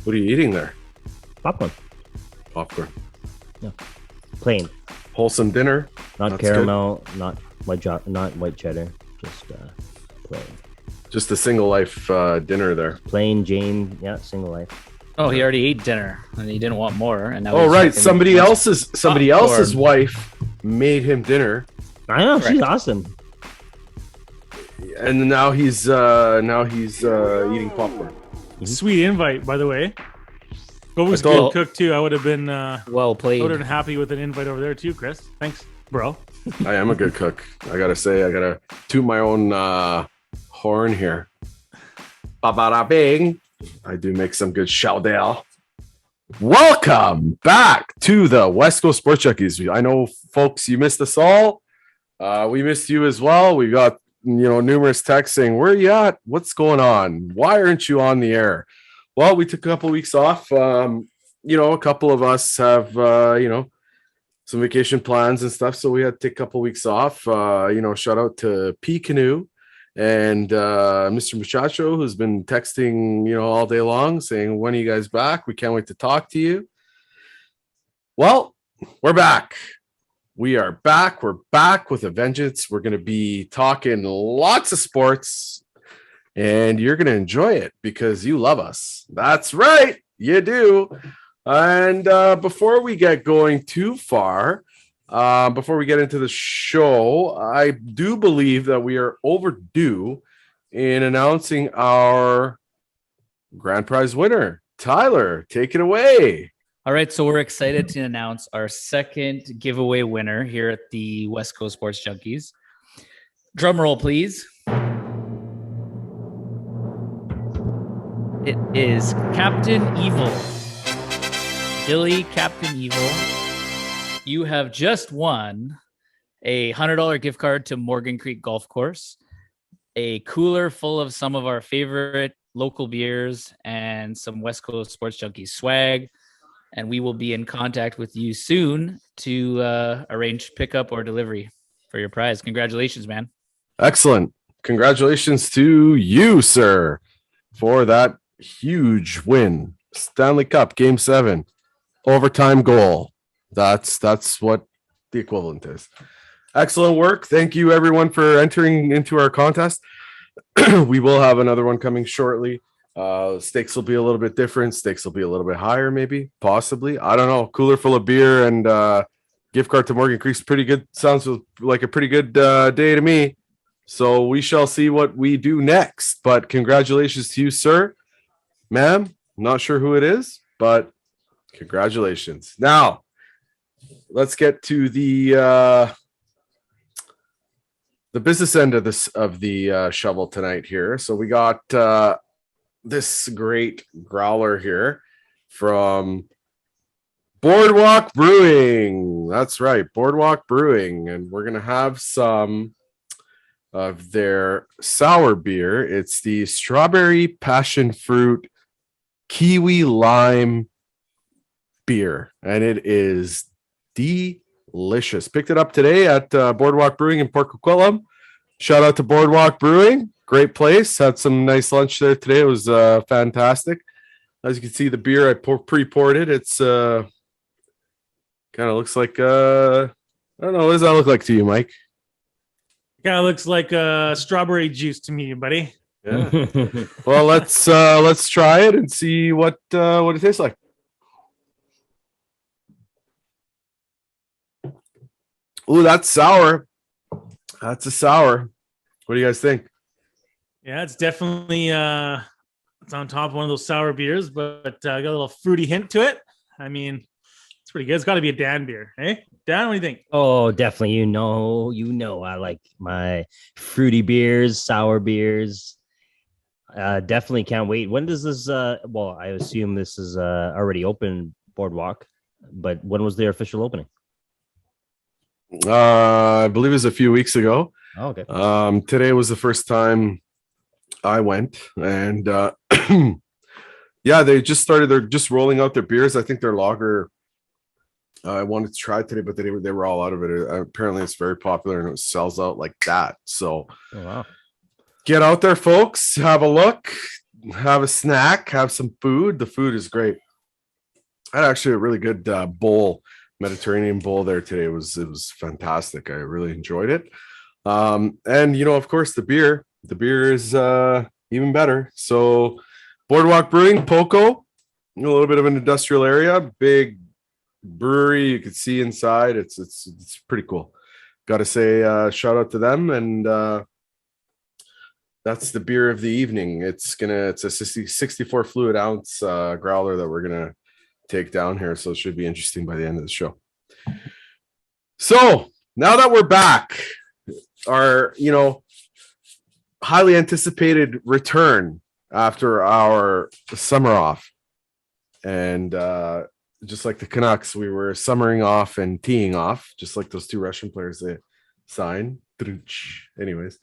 What are you eating there? Popcorn. Popcorn. Yeah. Plain. Wholesome dinner. Not That's caramel, not white cheddar. Just plain. Just a single life dinner there. Plain Jane, single life. Oh, he already ate dinner and he didn't want more. And now right. Somebody else's wife made him dinner. I know. Correct. She's awesome. And now he's eating popcorn. Sweet invite, by the way. What was good cook too? I would have been well played. I would have been happy with an invite over there too, Chris. Thanks, bro. I am a good cook. I gotta say, I gotta toot my own horn here. Ba-ba-da-bing. I do make some good shawdel. Welcome back to the West Coast Sports Junkies. I know, folks, you missed us all. We missed you as well. We got numerous texts saying, "Where are you at? What's going on? Why aren't you on the air?" Well, we took a couple of weeks off. A couple of us have some vacation plans and stuff, so we had to take a couple of weeks off. Shout out to P Canoe and Mr. Muchacho, who's been texting all day long saying, "When are you guys back? We can't wait to talk to you." Well, we're back. We are back. We're back with a vengeance. We're going to be talking lots of sports, and you're going to enjoy it because you love us. That's right. You do. And before we get going too far, before we get into the show, I do believe that we are overdue in announcing our grand prize winner. Tyler, take it away. All right, so we're excited to announce our second giveaway winner here at the West Coast Sports Junkies. Drum roll, please. It is Captain Evil. Billy Captain Evil. You have just won a $100 gift card to Morgan Creek Golf Course, a cooler full of some of our favorite local beers, and some West Coast Sports Junkies swag. And we will be in contact with you soon to arrange pickup or delivery for your prize. Congratulations, man. Excellent. Congratulations to you, sir, for that huge win. Stanley Cup Game 7, overtime goal. That's what the equivalent is. Excellent work. Thank you, everyone, for entering into our contest. We will have another one coming shortly. Stakes will be a little bit different. Stakes will be a little bit higher, maybe, possibly. I don't know. Cooler full of beer and gift card to Morgan Creek's pretty good. Sounds like a pretty good day to me. So we shall see what we do next. But congratulations to you, sir. Ma'am, I'm not sure who it is, but congratulations. Now, let's get to the business end of the shovel tonight here. So we got this great growler here from Boardwalk Brewing. That's right, Boardwalk Brewing. And we're going to have some of their sour beer. It's the Strawberry Passion Fruit Kiwi Lime beer. And it is delicious. Picked it up today at Boardwalk Brewing in Port Coquitlam. Shout out to Boardwalk Brewing. Great place. Had some nice lunch there today. It was fantastic. As you can see, the beer I pre-poured it. It's kind of looks like I don't know. What does that look like to you, Mike? Kind of looks like strawberry juice to me, buddy. Yeah. Well, let's try it and see what it tastes like. Ooh, that's sour. That's a sour. What do you guys think? Yeah, it's definitely it's on top of one of those sour beers, but got a little fruity hint to it. I mean, it's pretty good. It's got to be a Dan beer, eh? Dan, what do you think? Oh, definitely. You know, I like my fruity beers, sour beers. Definitely can't wait. When does this? Well, I assume this is already open, Boardwalk, but when was their official opening? I believe it was a few weeks ago. Oh, okay. Today was the first time I went, and yeah, they just started. They're just rolling out their beers. I think their lager. I wanted to try it today, but they were all out of it. Apparently, it's very popular and it sells out like that. So, oh, wow. Get out there, folks. Have a look. have a snack, have some food. The food is great. I had actually a really good bowl, Mediterranean bowl there today. It was fantastic. I really enjoyed it. And of course, the beer is even better. So Boardwalk Brewing, Poco, a little bit of an industrial area, big brewery. You can see inside. It's pretty cool. Got to say, shout out to them. And that's the beer of the evening. It's a 64 fluid ounce growler that we're gonna take down here. So it should be interesting by the end of the show. So now that we're back, our highly anticipated return after our summer off, and just like the Canucks, we were summering off and teeing off, just like those two Russian players they signed. Anyways,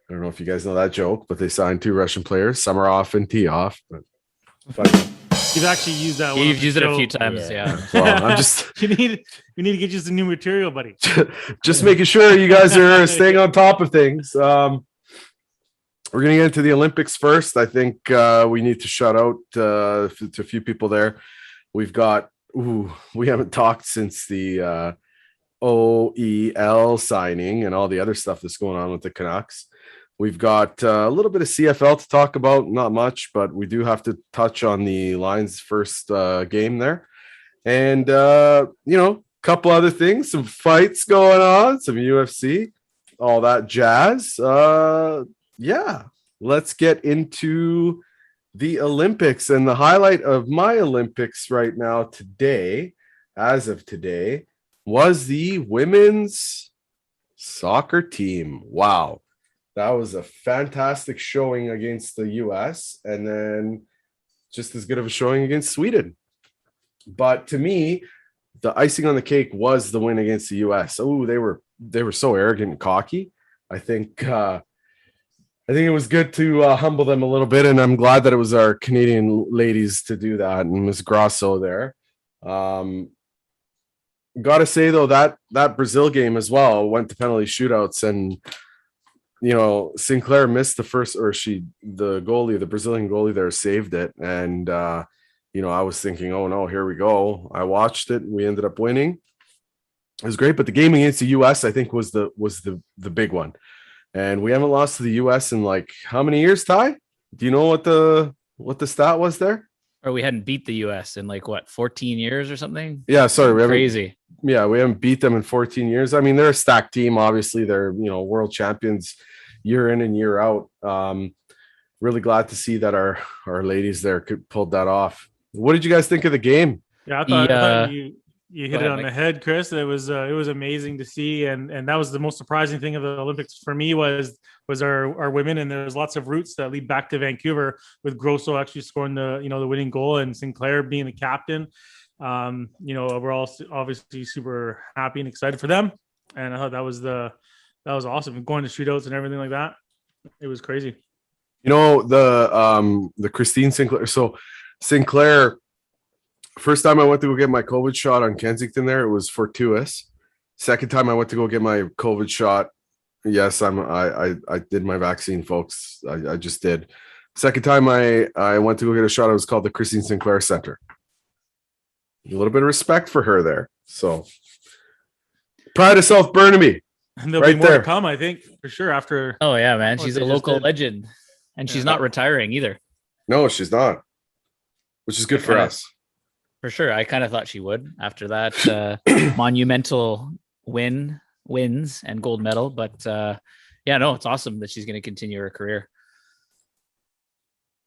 I don't know if you guys know that joke, but they signed two Russian players, summer off and tee off. But you've actually used that one. You've used it a few times, yeah. Well, we need to get you some new material, buddy. Just making sure you guys are staying on top of things. We're gonna get into the Olympics first. I think we need to shout out to a few people there. We haven't talked since the OEL signing and all the other stuff that's going on with the Canucks. We've got a little bit of CFL to talk about, not much, but we do have to touch on the Lions' first game there. And, couple other things, some fights going on, some UFC, all that jazz. Let's get into the Olympics. And the highlight of my Olympics right now today, as of today, was the women's soccer team. Wow. That was a fantastic showing against the US, and then just as good of a showing against Sweden. But to me, the icing on the cake was the win against the US. Oh, they were so arrogant and cocky. I think it was good to humble them a little bit, and I'm glad that it was our Canadian ladies to do that, and Ms. Grosso there. Got to say though, that Brazil game as well went to penalty shootouts, and Sinclair missed the first, the Brazilian goalie there saved it. And, I was thinking, oh no, here we go. I watched it. We ended up winning. It was great. But the game against the US, I think was the big one. And we haven't lost to the US in like how many years, Ty? Do you know what the stat was there? Or we hadn't beat the US in 14 years or something? Yeah. Sorry. Crazy. We haven't beat them in 14 years. I mean, they're a stacked team. Obviously they're, world champions year in and year out. Really glad to see that our ladies there pulled that off. What did you guys think of the game? Yeah, I thought you hit it on the head, Chris. It was amazing to see, and that was the most surprising thing of the Olympics for me was our women, and there's lots of roots that lead back to Vancouver, with Grosso actually scoring the winning goal and Sinclair being the captain. We're all obviously super happy and excited for them, and I thought that was awesome. Going to shootouts and everything like that, it was crazy. The Christine Sinclair. So Sinclair, first time I went to go get my COVID shot on Kensington there, it was fortuitous. Second time I went to go get my COVID shot, yes, I did my vaccine, folks. I just did. Second time I went to go get a shot, it was called the Christine Sinclair Center. A little bit of respect for her there. So Pride of South Burnaby. And there'll be more to come, I think, for sure. After oh yeah, man, she's a local legend, and she's not retiring either. No, she's not, which is good for us. For sure, I kind of thought she would after that monumental wins and gold medal. But it's awesome that she's going to continue her career.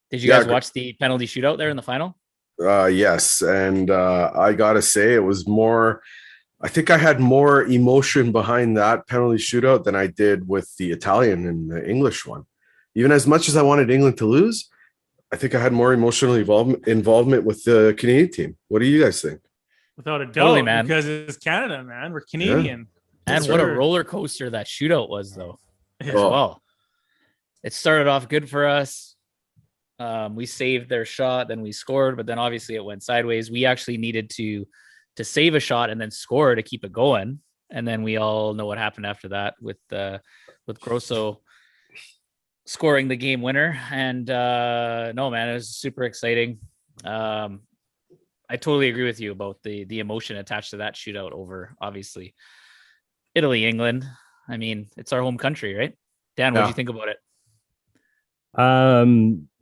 Did you guys watch the penalty shootout there in the final? Yes, and I gotta say, it was more. I think I had more emotion behind that penalty shootout than I did with the Italian and the English one. Even as much as I wanted England to lose, I think I had more emotional involvement with the Canadian team. What do you guys think? Without a doubt, totally, man. Because it's Canada, man. We're Canadian. Yeah. And what a roller coaster that shootout was, though, as well. It started off good for us. We saved their shot, then we scored, but then obviously it went sideways. We actually needed to save a shot and then score to keep it going. And then we all know what happened after that with Grosso scoring the game winner. And no, man, it was super exciting. I totally agree with you about the emotion attached to that shootout over, obviously, Italy, England. I mean, it's our home country, right? Dan, what do you think about it?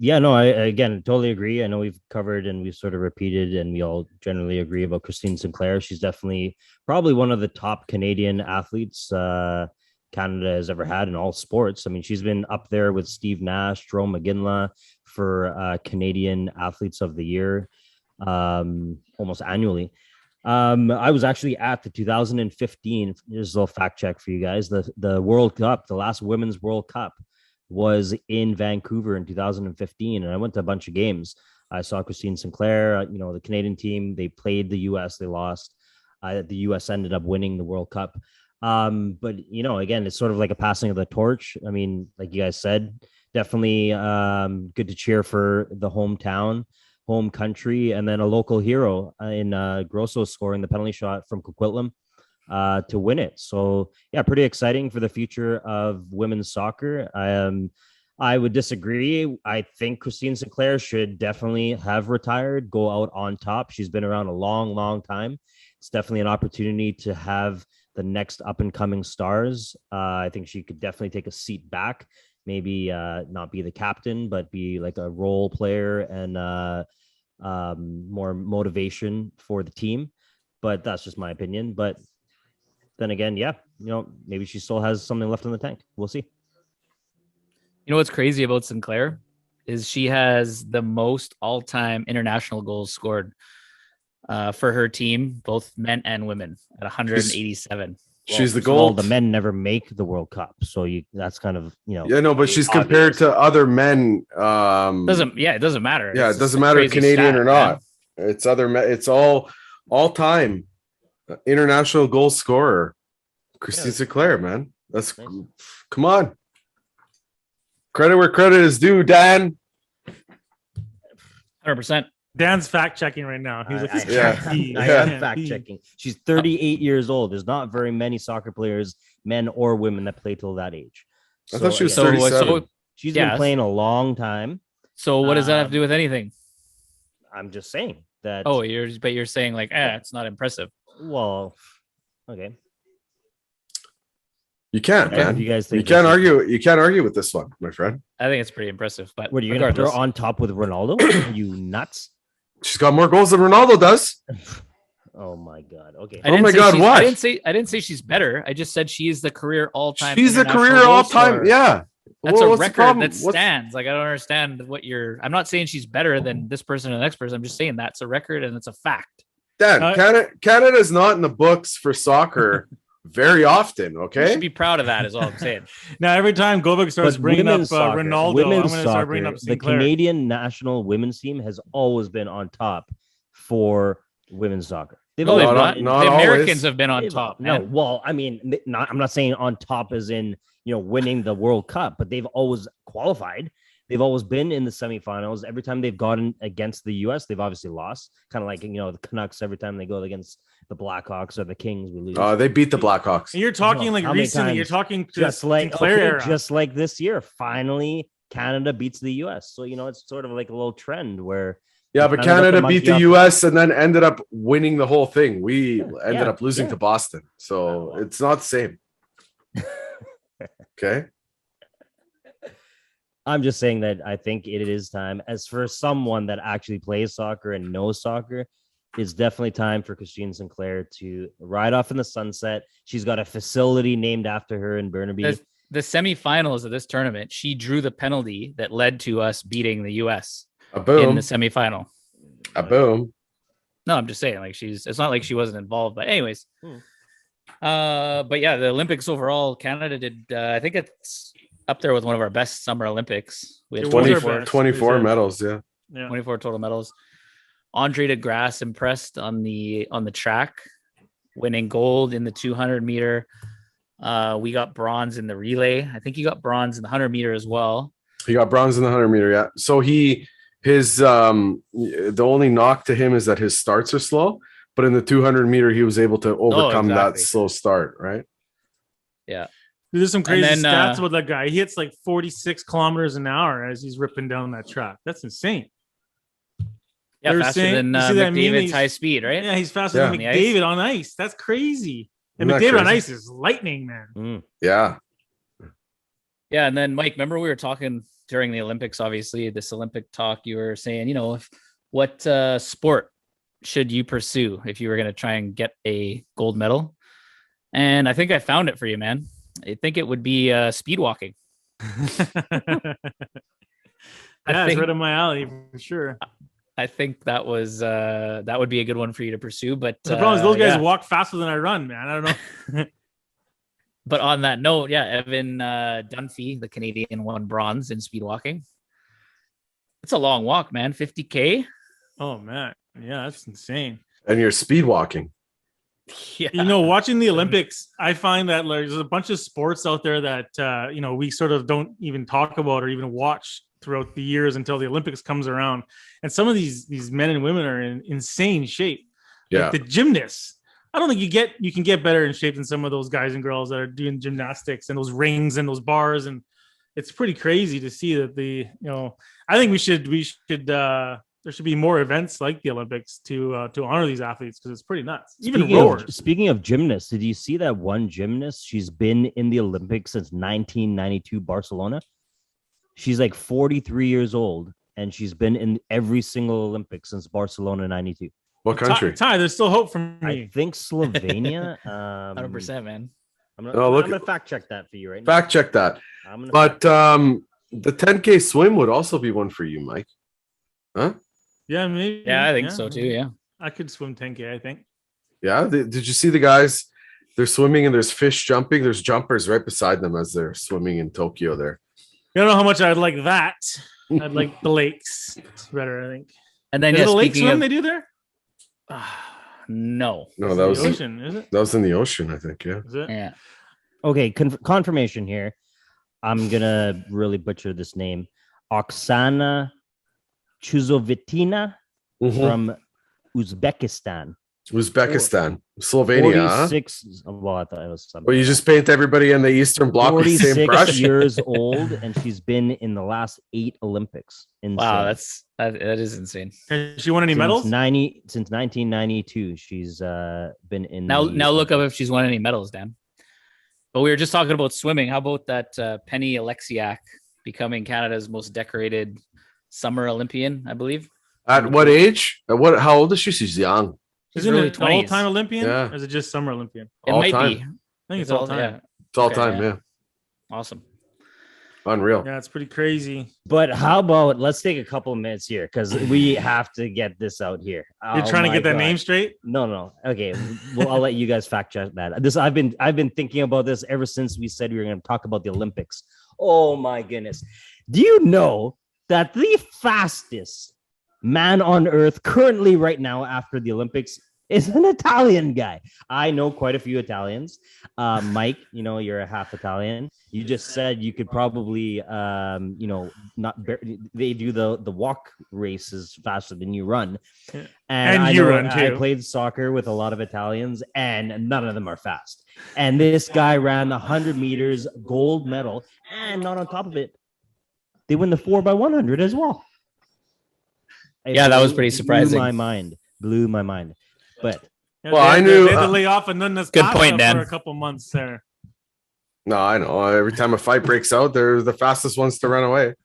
Yeah, no, I again totally agree. I know we've covered and we've sort of repeated, and we all generally agree about Christine Sinclair. She's definitely probably one of the top Canadian athletes Canada has ever had in all sports. I mean, she's been up there with Steve Nash, Jerome McGinley for Canadian Athletes of the Year almost annually. I was actually at the 2015. Here's a little fact check for you guys. The World Cup, the last Women's World Cup, was in Vancouver in 2015, and I went to a bunch of games. I saw Christine Sinclair, the Canadian team. They played the U.S. They lost. The U.S. ended up winning the World Cup. But again, it's sort of like a passing of the torch. I mean, like you guys said, definitely good to cheer for the hometown, home country, and then a local hero in Grosso scoring the penalty shot from Coquitlam to win it. So yeah, pretty exciting for the future of women's soccer. I would disagree. I think Christine Sinclair should definitely have retired, go out on top. She's been around a long, long time. It's definitely an opportunity to have the next up and coming stars. I think she could definitely take a seat back, maybe not be the captain, but be like a role player and more motivation for the team. But that's just my opinion. But then again, yeah, maybe she still has something left in the tank. We'll see. You know what's crazy about Sinclair is she has the most all-time international goals scored for her team, both men and women, at 187. She's the goal. The men never make the World Cup, so that's kind of Yeah, no, but she's compared to other men. It doesn't matter. Yeah, it doesn't matter Canadian or not. Man. It's other. It's all time international goal scorer, Christine Sinclair. Man, that's come on. Credit where credit is due, Dan. 100%. Dan's fact checking right now. He's like, I am fact checking. She's 38 years old. There's not very many soccer players, men or women, that play till that age. I thought she was 37. She's been playing a long time. So what does that have to do with anything? I'm just saying that. Oh, you're saying like, it's not impressive. Well, okay. You can't, man. You guys think you can't argue. You can't argue with this one, my friend. I think it's pretty impressive. But what are you going to throw on top with Ronaldo? Are you nuts? She's got more goals than Ronaldo does. Oh my god. Okay. Oh my god. What? I didn't say she's better. I just said she is the career all-time. She's the career all-time. Yeah. That's a record that stands. Like, I don't understand what I'm not saying she's better than this person or the next person. I'm just saying that's a record and it's a fact. Dan, Canada's not in the books for soccer very often. Okay. You should be proud of that, is all I'm saying. Now, every time Govik starts bringing up Ronaldo, I'm going to start bringing up Sinclair. The Canadian national women's team has always been on top for women's soccer. The Americans have been on top. No, well, I mean, I'm not saying on top as in winning the World Cup, but they've always qualified. They've always been in the semifinals. Every time they've gotten against the U.S., they've obviously lost. Kind of like the Canucks. Every time they go against the Blackhawks or the Kings, we lose. They beat the Blackhawks. And you're talking like recently. You're talking just like Sinclair just like this year. Finally, Canada beats the U.S. So it's sort of like a little trend where. Yeah, but Canada beat the U.S. and then ended up winning the whole thing. We ended up losing to Boston, so it's not the same. Okay. I'm just saying that I think it is time. As for someone that actually plays soccer and knows soccer, it's definitely time for Christine Sinclair to ride off in the sunset. She's got a facility named after her in Burnaby. The semifinals of this tournament, she drew the penalty that led to us beating the U.S. A boom. In the semifinal. A boom. No, I'm just saying, like, it's not like she wasn't involved, but anyways. But yeah, the Olympics overall, Canada did, I think it's up there with one of our best Summer Olympics. We had 24 medals, yeah. 24 total medals. Andre de Grasse impressed on the track, winning gold in the 200 meter. We got bronze in the relay. I think he got bronze in the 100 meter as well. He got bronze in the 100 meter, yeah. So the only knock to him is that his starts are slow, but in the 200 meter he was able to overcome that slow start, right? Yeah. There's some crazy And then, stats about that guy. He hits like 46 kilometers an hour as he's ripping down that track. That's insane. Yeah, They're faster saying- than you see that meme? McDavid's He's- high speed, right? Yeah, he's faster Yeah. than On the ice. McDavid on ice. That's crazy. And Isn't that McDavid on crazy? ice is lightning, man. Mm. Yeah. Yeah, and then Mike, remember we were talking during the Olympics, obviously, this Olympic talk, you were saying, what sport should you pursue if you were going to try and get a gold medal? And I think I found it for you, man. I think it would be speed walking. Yeah, it's right up my alley for sure. I think that would be a good one for you to pursue. But The problem is those guys yeah. walk faster than I run, man. I don't know. But on that note, yeah, Evan Dunphy, the Canadian, won bronze in speed walking. It's a long walk, man. 50K. Oh man, yeah, that's insane. And you're speed walking. Yeah. Watching the Olympics, I find that there's a bunch of sports out there that we sort of don't even talk about or even watch throughout the years until the Olympics comes around. And some of these men and women are in insane shape. Yeah. Like the gymnasts. I don't think you can get better in shape than some of those guys and girls that are doing gymnastics and those rings and those bars. And it's pretty crazy to see that I think there should be more events like the Olympics to honor these athletes because it's pretty nuts. Even rowers. Speaking of gymnasts, did you see that one gymnast? She's been in the Olympics since 1992 Barcelona. She's like 43 years old, and she's been in every single Olympics since Barcelona 92. What country? Ty, there's still hope for me. I think Slovenia. 100%, man. I'm look- gonna fact check that for you right now. Fact check that. I'm gonna But the 10K swim would also be one for you, Mike. Huh? Yeah, maybe. Yeah, I think so too. Yeah. I could swim 10K, I think. Yeah. Did you see the guys? They're swimming and there's fish jumping. There's jumpers right beside them as they're swimming in Tokyo there. You don't know how much I'd like that. I'd like the lakes. It's better, I think. And then Is the lake speaking swim of, they do there? no. No, that was the ocean, is it? that was in the ocean, I think. Yeah. Is it? Yeah. Okay, confirmation here. I'm gonna really butcher this name. Oksana Chuzzovitina Mhm. from Uzbekistan. Uzbekistan, Slovenia. Huh? 46. Well, I thought it was something. Well, you just paint everybody in the Eastern Bloc with the same 46 brush. years old, and she's been in the last 8 Olympics. Wow, Insane. that is insane. Has she won any medals? Since 1992. She's been in. Now the look up if she's won any medals, Dan. But we were just talking about swimming. How about that Penny Alexiac becoming Canada's most decorated summer Olympian, I believe? At what age? How old is she? She's young. Isn't early it 20s. all-time Olympian? Yeah. Or is it just summer Olympian? It All might time. be. I think it's all-time. Yeah. It's all Okay, time. yeah. Yeah. Awesome. Unreal. Yeah, it's pretty crazy. But how about let's take a couple of minutes here because we have to get this out here. You're trying to get that name straight? No. Okay, well, I'll let you guys fact check that. I've been thinking about this ever since we said we were going to talk about the Olympics. Oh my goodness! Do you know that the fastest man on earth currently right now after the Olympics is an Italian guy? I know quite a few Italians. Mike, you're a half Italian. You just said you could probably, they do the walk races faster than you run. Yeah. And And I you know run, I too. played soccer with a lot of Italians, and none of them are fast. And this guy ran 100 meters, gold medal, and not on top of it, they win the 4x100 as well. Yeah, that was pretty surprising. Blew my mind. But Yeah, Well, they I had- knew- They had to lay off and Nunes Good point, Dan. for a couple months there. No, I know. Every time a fight breaks out, they're the fastest ones to run away.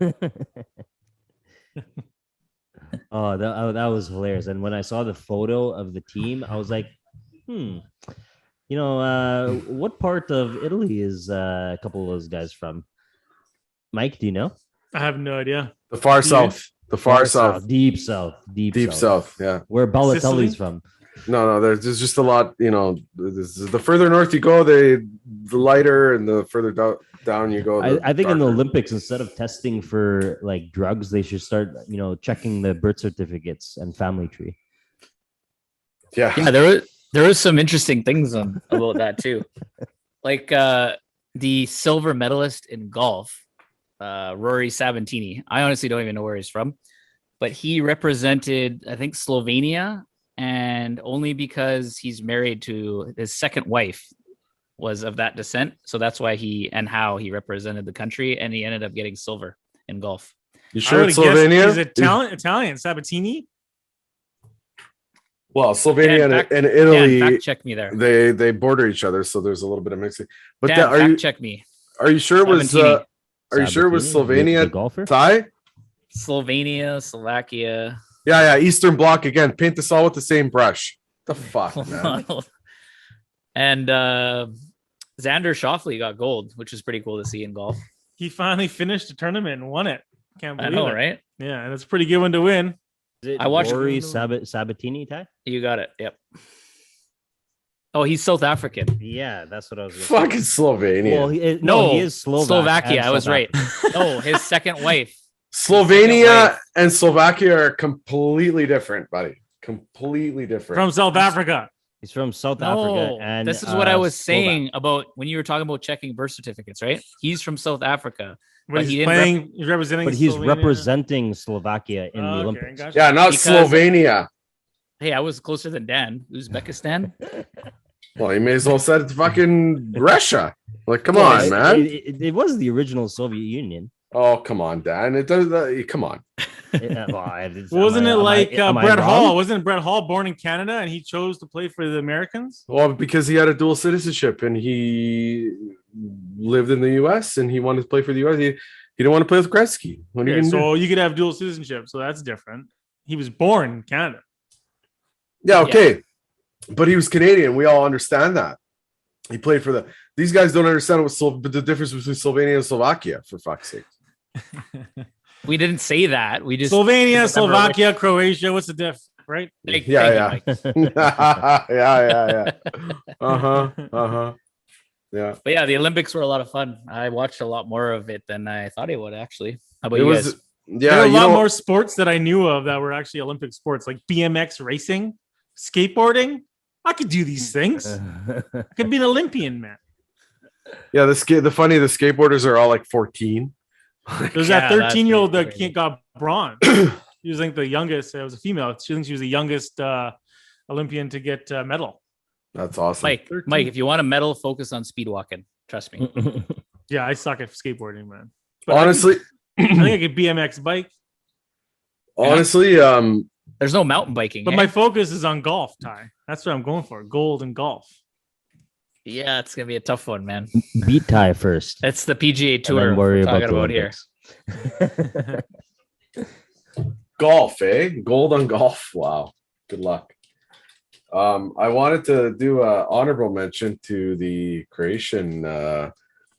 that was hilarious. And when I saw the photo of the team, I was like, what part of Italy is a couple of those guys from? Mike, do you know? I have no idea. The far Do you? south. The far south. Deep south. Deep south. Yeah. Where Sicily? Balotelli's from. No, there's just a lot, the further north you go, the lighter, and the further down you go. I think in the darker. Olympics, instead of testing for like drugs, they should start, checking the birth certificates and family tree. Yeah. Yeah, there was some interesting things about that too. Like the silver medalist in golf, Rory Sabbatini. I honestly don't even know where he's from, but he represented, I think, Slovenia, and only because he's married to his second wife was of that descent. So that's why he represented the country, and he ended up getting silver in golf. You sure it's Slovenia? He's Italian. Sabatini. Well, Slovenia and Italy, fact check me there. They border each other, so there's a little bit of mixing. But Dan, check me. Are you sure it was? Are you sure it was Slovenia? The golfer? Ty? Slovenia, Slovakia. Yeah. Eastern Bloc again. Paint this all with the same brush. The fuck, man. And Xander Schauffele got gold, which is pretty cool to see in golf. He finally finished the tournament and won it. Can't believe it. Right? Yeah, and it's a pretty good one to win. I watched Sabatini, Ty. You got it. Yep. Oh, he's South African. Yeah, that's what I was. Fucking Slovenia. Well, he is Slovak. Slovakia. I was right. No, his second wife. Slovenia and Slovakia are completely different, buddy. Completely different. From South Africa. He's from South Africa. And this is what I was saying about when you were talking about checking birth certificates, right? He's from South Africa. But he's representing. But he's representing Slovakia in the Olympics. Gotcha. Yeah, not Slovenia. Hey, I was closer than Dan. Uzbekistan. Well, you may as well said it's fucking Russia. Like, come on, man. It was the original Soviet Union. Oh, come on, Dan. It does that. Come on. Wasn't it like Brett Hall? Wasn't Brett Hall born in Canada and he chose to play for the Americans? Well, because he had a dual citizenship and he lived in the U.S. and he wanted to play for the U.S. He didn't want to play with Gretzky. You could have dual citizenship, so that's different. He was born in Canada. Yeah, okay. But he was Canadian. We all understand that. He played for these guys don't understand the difference between Slovenia and Slovakia, for fuck's sake. We didn't say that. We just Slovenia, Slovakia, Croatia. What's the diff, right? Yeah. Yeah. But yeah, the Olympics were a lot of fun. I watched a lot more of it than I thought I would, actually. How about you guys? There were a lot more sports that I knew of that were actually Olympic sports, like BMX racing, skateboarding. I could do these things. I could be an Olympian, man. Yeah, the skateboarders are all like 14. There's that 13-year-old that got bronze. She was like the youngest. It was a female. She thinks she was the youngest Olympian to get a medal. That's awesome. Mike, if you want a medal, focus on speed walking. Trust me. Yeah, I suck at skateboarding, man. But honestly, I think I could BMX bike. Honestly, there's no mountain biking. But my focus is on golf, Ty. That's what I'm going for. Gold in golf. Yeah, it's gonna be a tough one, man. Beat Ty first. That's the PGA Tour we're talking about here. Golf, eh? Gold on golf. Wow. Good luck. I wanted to do an honorable mention to the Croatian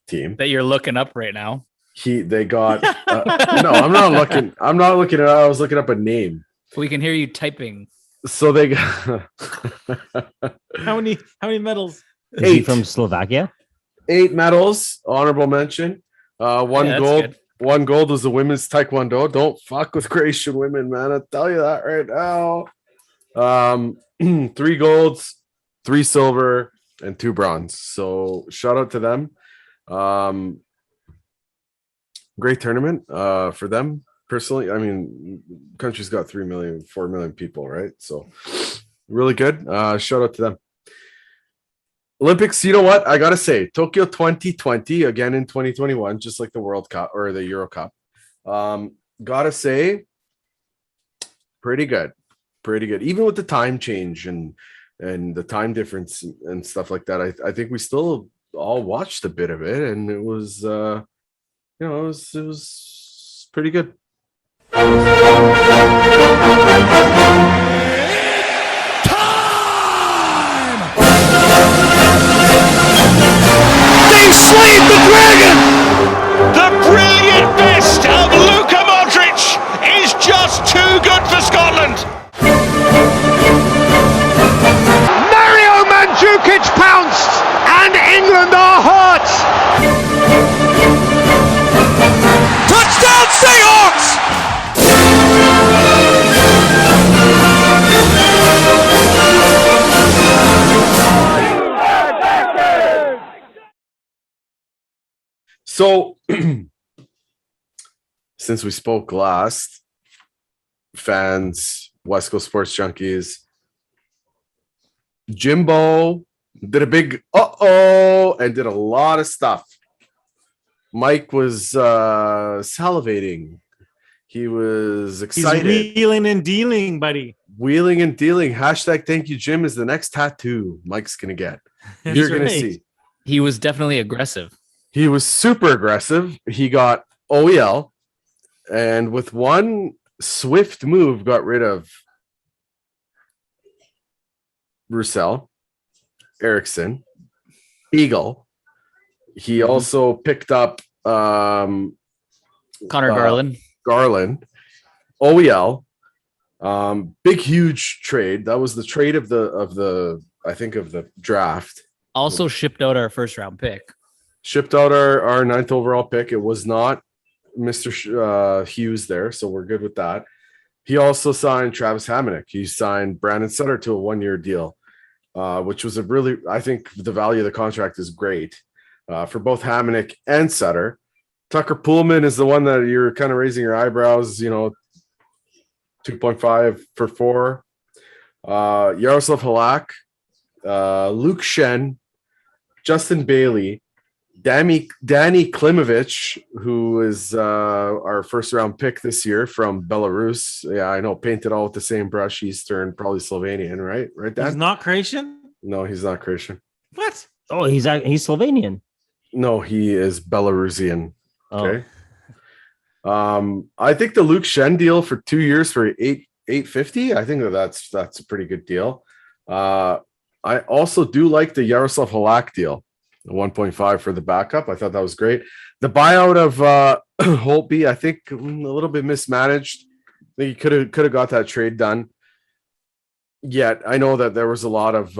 team that you're looking up right now. They got no, I'm not looking at it. I was looking up a name. We can hear you typing. So they got how many medals? Is he from Slovakia? 8 medals, honorable mention. One gold. Good. One gold was the women's taekwondo. Don't fuck with Croatian women, man. I'll tell you that right now. 3 golds, 3 silver, and 2 bronze. So shout out to them. Great tournament for them personally. I mean, country's got 4 million people, right? So really good. Shout out to them. Olympics, you know what? I gotta say, Tokyo 2020 again in 2021, just like the World Cup or the Euro Cup. Gotta say, pretty good. Even with the time change and the time difference and stuff like that, I think we still all watched a bit of it, and it was it was pretty good. Slayed the dragon! The brilliant best of Luka Modric is just too good for Scotland! Mario Mandzukic pounced, and England are hurt! Touchdown Seahawks! So, since we spoke last, fans, West Coast Sports Junkies, Jimbo did a big uh-oh and did a lot of stuff. Mike was salivating. He was excited. He's wheeling and dealing, buddy. Wheeling and dealing. Hashtag thank you, Jim, is the next tattoo Mike's going to get. You're going to see. He was definitely aggressive. He was super aggressive. He got OEL, and with one swift move, got rid of Roussel, Eriksson, Eagle. He also picked up Connor Garland. OEL. Big huge trade. That was the trade of the I think of the draft. Also shipped out our first round pick. Shipped out our 9th overall pick. It was not Mr. Hughes there, so we're good with that. He also signed Travis Hamonic. He signed Brandon Sutter to a 1-year deal, which was I think the value of the contract is great for both Hamonic and Sutter. Tucker Pullman is the one that you're kind of raising your eyebrows, 2.5 for 4. Yaroslav Halak, Luke Shen, Justin Bailey, Danny Klimovich, who is our first round pick this year from Belarus. Yeah, I know, painted all with the same brush, Eastern, probably Slovenian, right? Right, Dan? He's not Croatian? No, he's not Croatian. What? Oh, he's Slovenian. No, he is Belarusian. Oh. Okay. I think the Luke Shen deal for 2 years for $850. I think that's a pretty good deal. I also do like the Yaroslav Halak deal, 1.5 for the backup. I thought that was great. The buyout of Holtby, I think a little bit mismanaged. I think he could have got that trade done. Yet I know that there was a lot of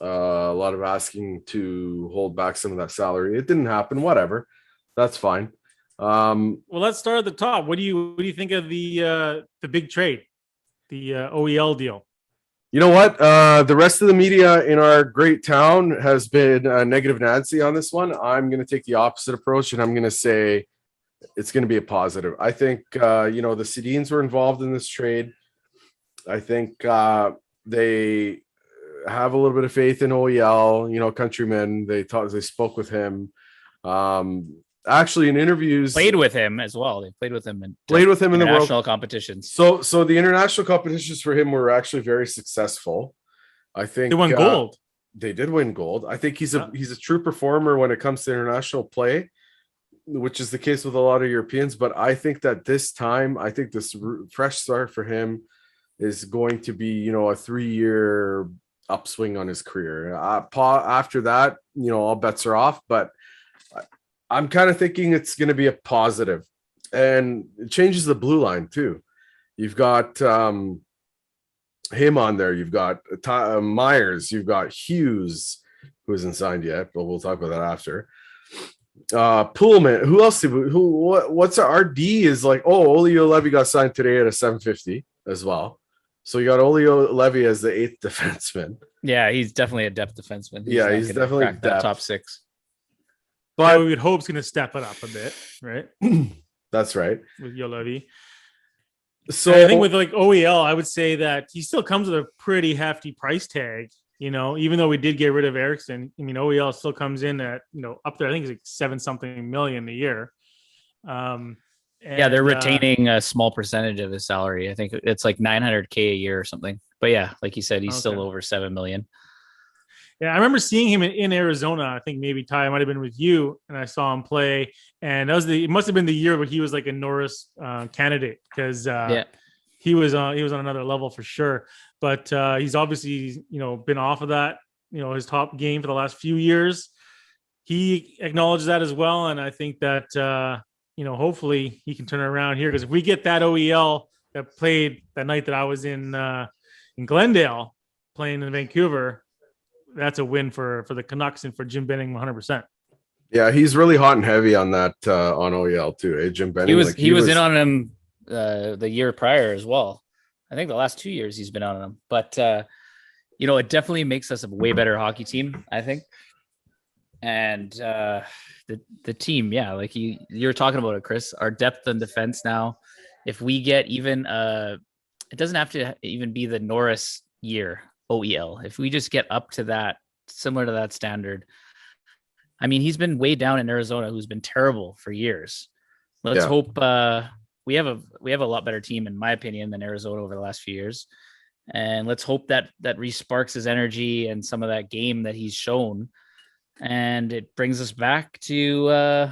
asking to hold back some of that salary. It didn't happen. Whatever, that's fine. Well, let's start at the top. What do you think of the big trade, the OEL deal? You know what? The rest of the media in our great town has been negative Nancy on this one. I'm going to take the opposite approach, and I'm going to say it's going to be a positive. I think, the Sedins were involved in this trade. I think they have a little bit of faith in OEL, countrymen. They spoke with him. Actually, in interviews, Played with him as well. They played with him in in the national world competitions. So the international competitions for him were actually very successful. I think They won gold. They did win gold. I think he's a true performer when it comes to international play, which is the case with a lot of Europeans. But I think that this time, this fresh start for him is going to be, a 3-year upswing on his career. After that, all bets are off. But I'm kind of thinking it's going to be a positive, and it changes the blue line too. You've got him on there. You've got Myers. You've got Hughes, who isn't signed yet, but we'll talk about that after. Pullman. Who else? What's our D is like? Oh, Olio Levy got signed today at a 750 as well. So you got Olio Levy as the 8th defenseman. Yeah, he's definitely a depth defenseman. He's definitely crack that top 6. But we would hope he's going to step it up a bit, right? That's right. With Yolevi. So and I think with like OEL, I would say that he still comes with a pretty hefty price tag. Even though we did get rid of Eriksson, OEL still comes in at up there. I think it's like 7-something million a year. They're retaining a small percentage of his salary. I think it's like $900K a year or something. But yeah, like you said, he's still over 7 million. Yeah, I remember seeing him in Arizona. I think maybe Ty might have been with you, and I saw him play. And it must have been the year where he was like a Norris candidate because he was on another level for sure. But he's obviously been off of that his top game for the last few years. He acknowledged that as well, and I think that hopefully he can turn it around here because if we get that OEL that played that night that I was in Glendale playing in Vancouver. That's a win for the Canucks and for Jim Benning 100%. Yeah, he's really hot and heavy on that on OEL too. Jim Benning. He was in on him the year prior as well. I think the last 2 years he's been on him. But it definitely makes us a way better hockey team, I think. And the team, like you're talking about it, Chris. Our depth in defense now. If we get even it doesn't have to even be the Norris year. OEL. If we just get up to that, similar to that standard, I mean, he's been way down in Arizona, who's been terrible for years. Let's hope we have a lot better team, in my opinion, than Arizona over the last few years. And let's hope that resparks his energy and some of that game that he's shown. And it brings us back to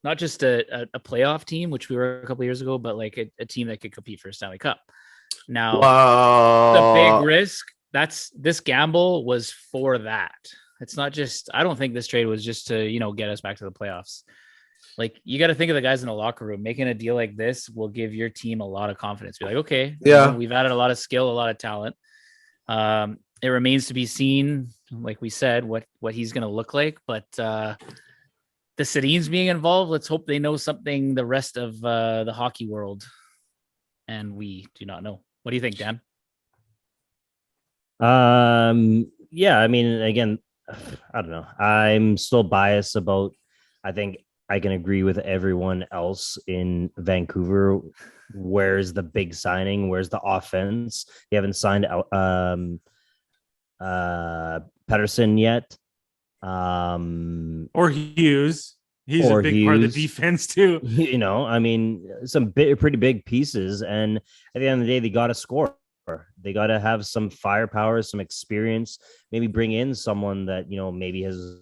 not just a playoff team, which we were a couple of years ago, but like a team that could compete for a Stanley Cup. Now, the big risk, this gamble was for that. It's not just, I don't think this trade was just to, get us back to the playoffs. Like, you got to think of the guys in the locker room. Making a deal like this will give your team a lot of confidence. Be like, okay, we've added a lot of skill, a lot of talent. It remains to be seen, like we said, what he's going to look like. But the Sedins being involved, let's hope they know something the rest of the hockey world, and we do not know. What do you think, Dan? Yeah, I mean, again, I don't know. I'm still biased about, I think I can agree with everyone else in Vancouver. Where's the big signing? Where's the offense? You haven't signed Pedersen yet. Or Hughes. He's a big part of the defense too. I mean, some pretty big pieces. And at the end of the day, they got to score. They got to have some firepower, some experience, maybe bring in someone that, maybe has,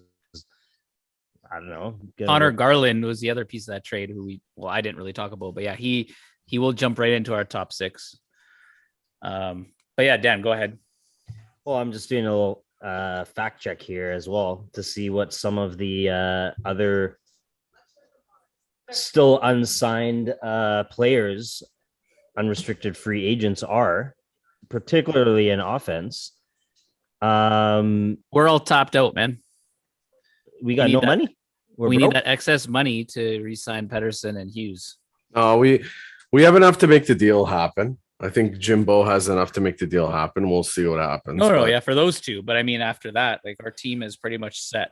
I don't know. Connor Garland was the other piece of that trade I didn't really talk about, but yeah, he will jump right into our top six. But yeah, Dan, go ahead. Well, I'm just doing a little fact check here as well to see what some of the other still unsigned players, unrestricted free agents are, particularly in offense. We're all topped out, man. We got no money. We need that excess money to re-sign Pedersen and Hughes. We have enough to make the deal happen. I think Jimbo has enough to make the deal happen. We'll see what happens. No, yeah, for those two. But I mean, after that, like, our team is pretty much set.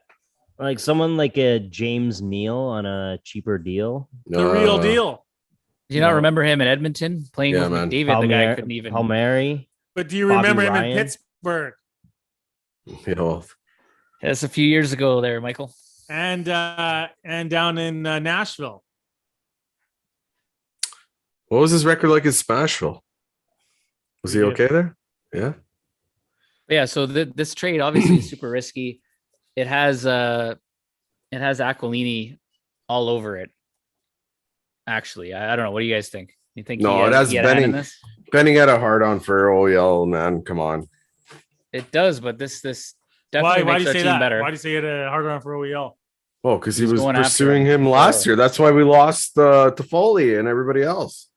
Like someone like a James Neal on a cheaper deal. The real deal. Do you not remember him in Edmonton playing with McDavid? The guy couldn't even. Palmieri. But do you remember him in Pittsburgh? That's a few years ago there, Michael. And down in Nashville. What was his record like in Smashville? Was he okay there? Yeah. Yeah. So this trade obviously is super risky. It has Aquilini all over it. Actually, I don't know. What do you guys think? You think it has Benning? Benning had a hard on for OEL, man. Come on. It does, but this definitely makes our team better. Why do you say it a hard on for OEL? Oh, because he was pursuing him last year. That's why we lost Toffoli and everybody else.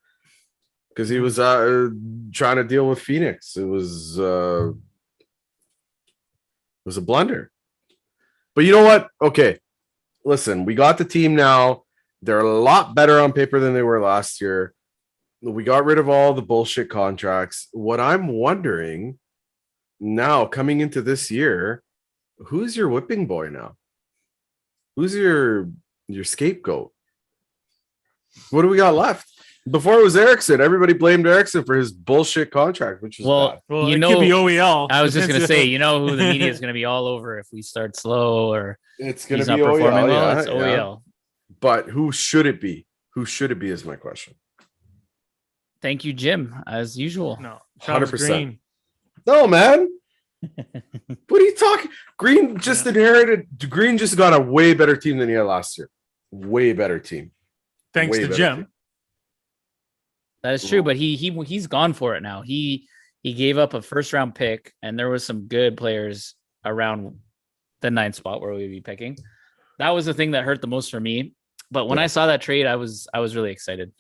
Because he was trying to deal with Phoenix. It was a blunder. But you know what? Okay, listen, we got the team now. They're a lot better on paper than they were last year. We got rid of all the bullshit contracts. What I'm wondering now, coming into this year, who's your whipping boy now? Who's your scapegoat? What do we got left? Before it was Eriksson, everybody blamed Eriksson for his bullshit contract, which was bad. Well, it could be OEL. I was just going to say, who the media is going to be all over if we start slow or it's going to be OEL. Well, it's OEL. But who should it be? Who should it be is my question. Thank you, Jim, as usual. No, 100%. Green. No, man. What are you talking? Green just inherited. Green just got a way better team than he had last year. Way better team. Thanks to Jim. Team. That is true, but he's gone for it now. He gave up a first round pick, and there was some good players around the 9th spot where we'd be picking. That was the thing that hurt the most for me. But when I saw that trade, I was really excited.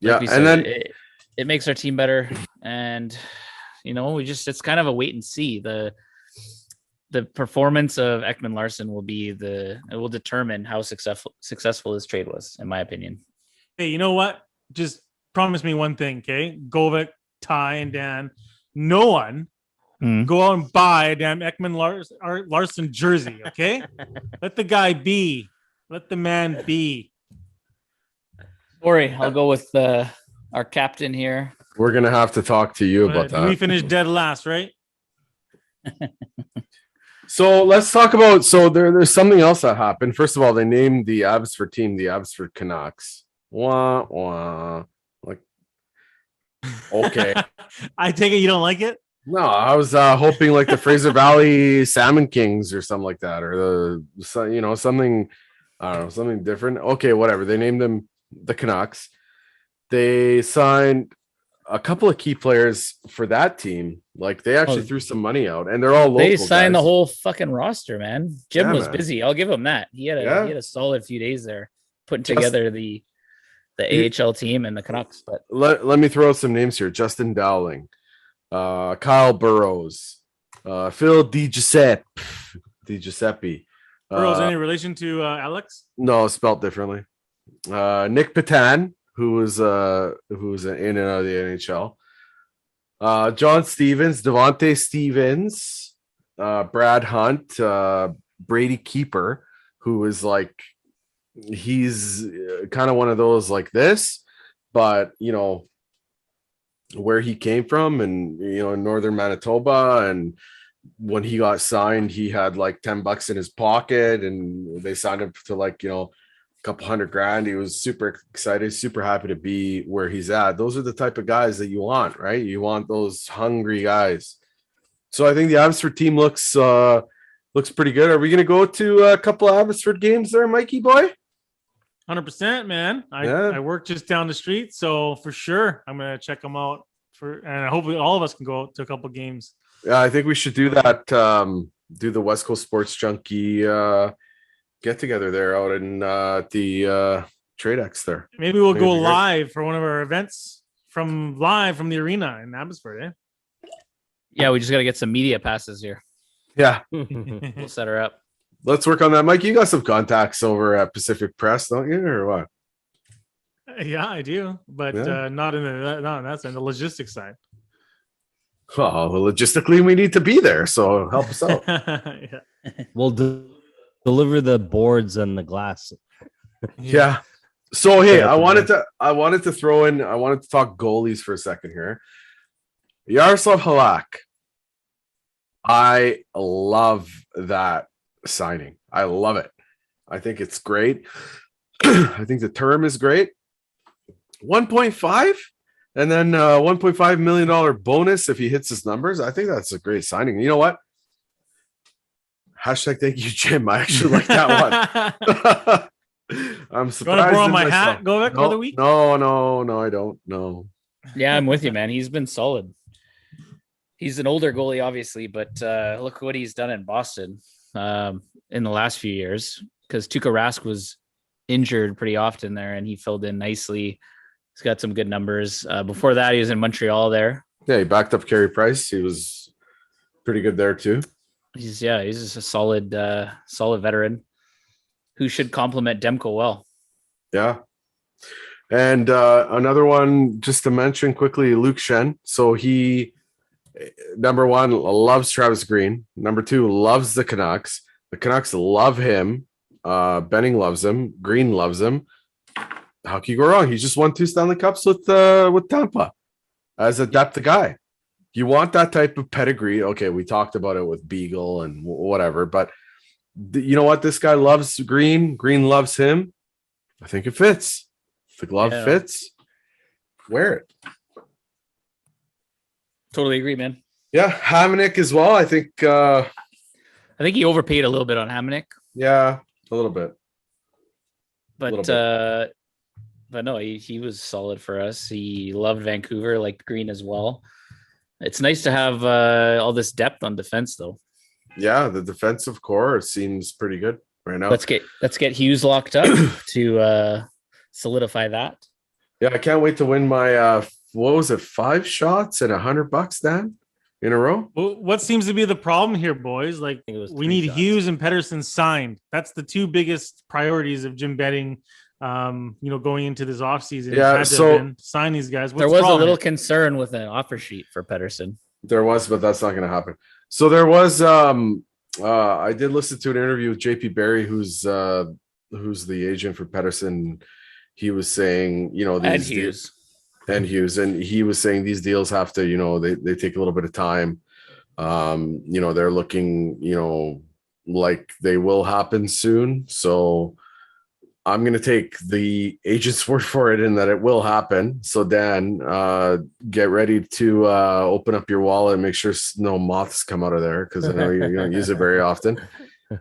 Like and then it makes our team better, and it's kind of a wait and see. The performance of Ekman Larson will determine how successful this trade was, in my opinion. Hey, you know what? Just promise me one thing, okay? Govik, Ty, and Dan, no one go out and buy a damn Ekman Larson jersey, okay? Let the guy be. Let the man be. Corey, I'll go with our captain here. We're gonna have to talk to you about We that. finished dead last, right? So let's talk about. So there's something else that happened. First of all, they named the Abbotsford team the Abbotsford Canucks. Wah wah. Like, okay. I take it you don't like it. No, I was hoping like the Fraser Valley Salmon Kings or something like that, or something. I don't know, something different. Okay, whatever. They named them the Canucks. They signed a couple of key players for that team. Like they actually threw some money out, and they're all local. They signed guys. the whole fucking roster, man. Jim was man. busy. I'll give him that. He had a solid few days there putting Just- together the AHL team and the Canucks. But Let me throw out some names here: Justin Dowling, Kyle Burrows, Phil Di Giuseppe. Burrow's any relation to Alex? No, spelled differently. Nick Patan, who was in and out of the NHL. John Stevens, Devontae Stevens, Brad Hunt, Brady Keeper, who is like, he's kind of one of those like this, but where he came from, and in northern Manitoba, and when he got signed, he had like $10 in his pocket, and they signed him to like a couple $100,000. He was super excited, super happy to be where he's at. Those are the type of guys that you want, right? You want those hungry guys. So I think the Abbotsford team looks pretty good. Are we going to go to a couple of Abbotsford games there, Mikey boy? 100%, man. I work just down the street, so for sure I'm gonna check them out. And hopefully all of us can go to a couple games. Yeah, I think we should do that. Do the West Coast Sports Junkie get together there out in the Trade X there. Maybe we'll go live for one of our events from the arena in Abbotsford. yeah, we just got to get some media passes here. Yeah, We'll set her up. let's work on that. Mike, you got some contacts over at Pacific Press, don't you, or what? Yeah, I do, but not in that side, the logistics side. Well, logistically, we need to be there, so help us out. Yeah. We'll deliver the boards and the glass. Yeah. So hey, I wanted to throw in. I wanted to talk goalies for a second here. Yaroslav Halak. I love that signing. I love it. I think it's great. I think the term is great. 1.5 and then $1.5 million bonus if he hits his numbers. I think that's a great signing. You know what? Hashtag thank you, Jim. I actually like that one. I'm surprised. You want to borrow my myself. hat, Govek, for the week? No, I don't know. Yeah, I'm with you, man. He's been solid. He's an older goalie, obviously, but look what he's done in Boston in the last few years, because Tuukka Rask was injured pretty often there, and he filled in nicely. He's got some good numbers. Before that, he was in Montreal there. Yeah, he backed up Carey Price. He was pretty good there too. He's just a solid veteran who should complement Demko well. Yeah. And another one, just to mention quickly, Luke Shen. So he, number one, loves Travis Green. Number two, loves the Canucks. The Canucks love him. Benning loves him. Green loves him. How can you go wrong? He's just won 2 Stanley Cups with Tampa as a depth guy. You want that type of pedigree. Okay, we talked about it with Beagle and whatever, but you know what? This guy loves Green. Green loves him. I think it fits. If the glove fits, wear it. Totally agree, man. Yeah, Hamonic as well. I think he overpaid a little bit on Hamonic. Yeah, a little bit. But no, he was solid for us. He loved Vancouver, liked Green as well. It's nice to have all this depth on defense, though. Yeah, the defensive core seems pretty good right now. Let's get Hughes locked up to solidify that. Yeah, I can't wait to win my 5 shots and $100, Dan, in a row. Well, what seems to be the problem here, boys? Like, we need shots. Hughes and Pedersen signed. That's the 2 biggest priorities of Jim Betting. Going into this offseason. Yeah, so sign these guys. There was a little concern with an offer sheet for Pedersen. There was, but that's not going to happen. So there was. I did listen to an interview with JP Barry, who's the agent for Pedersen. He was saying, Hughes. and Hughes, and he was saying these deals have to, they take a little bit of time. They're looking, like they will happen soon. So I'm going to take the agent's word for it in that it will happen. So Dan, get ready to open up your wallet and make sure no moths come out of there, because I know you don't use it very often.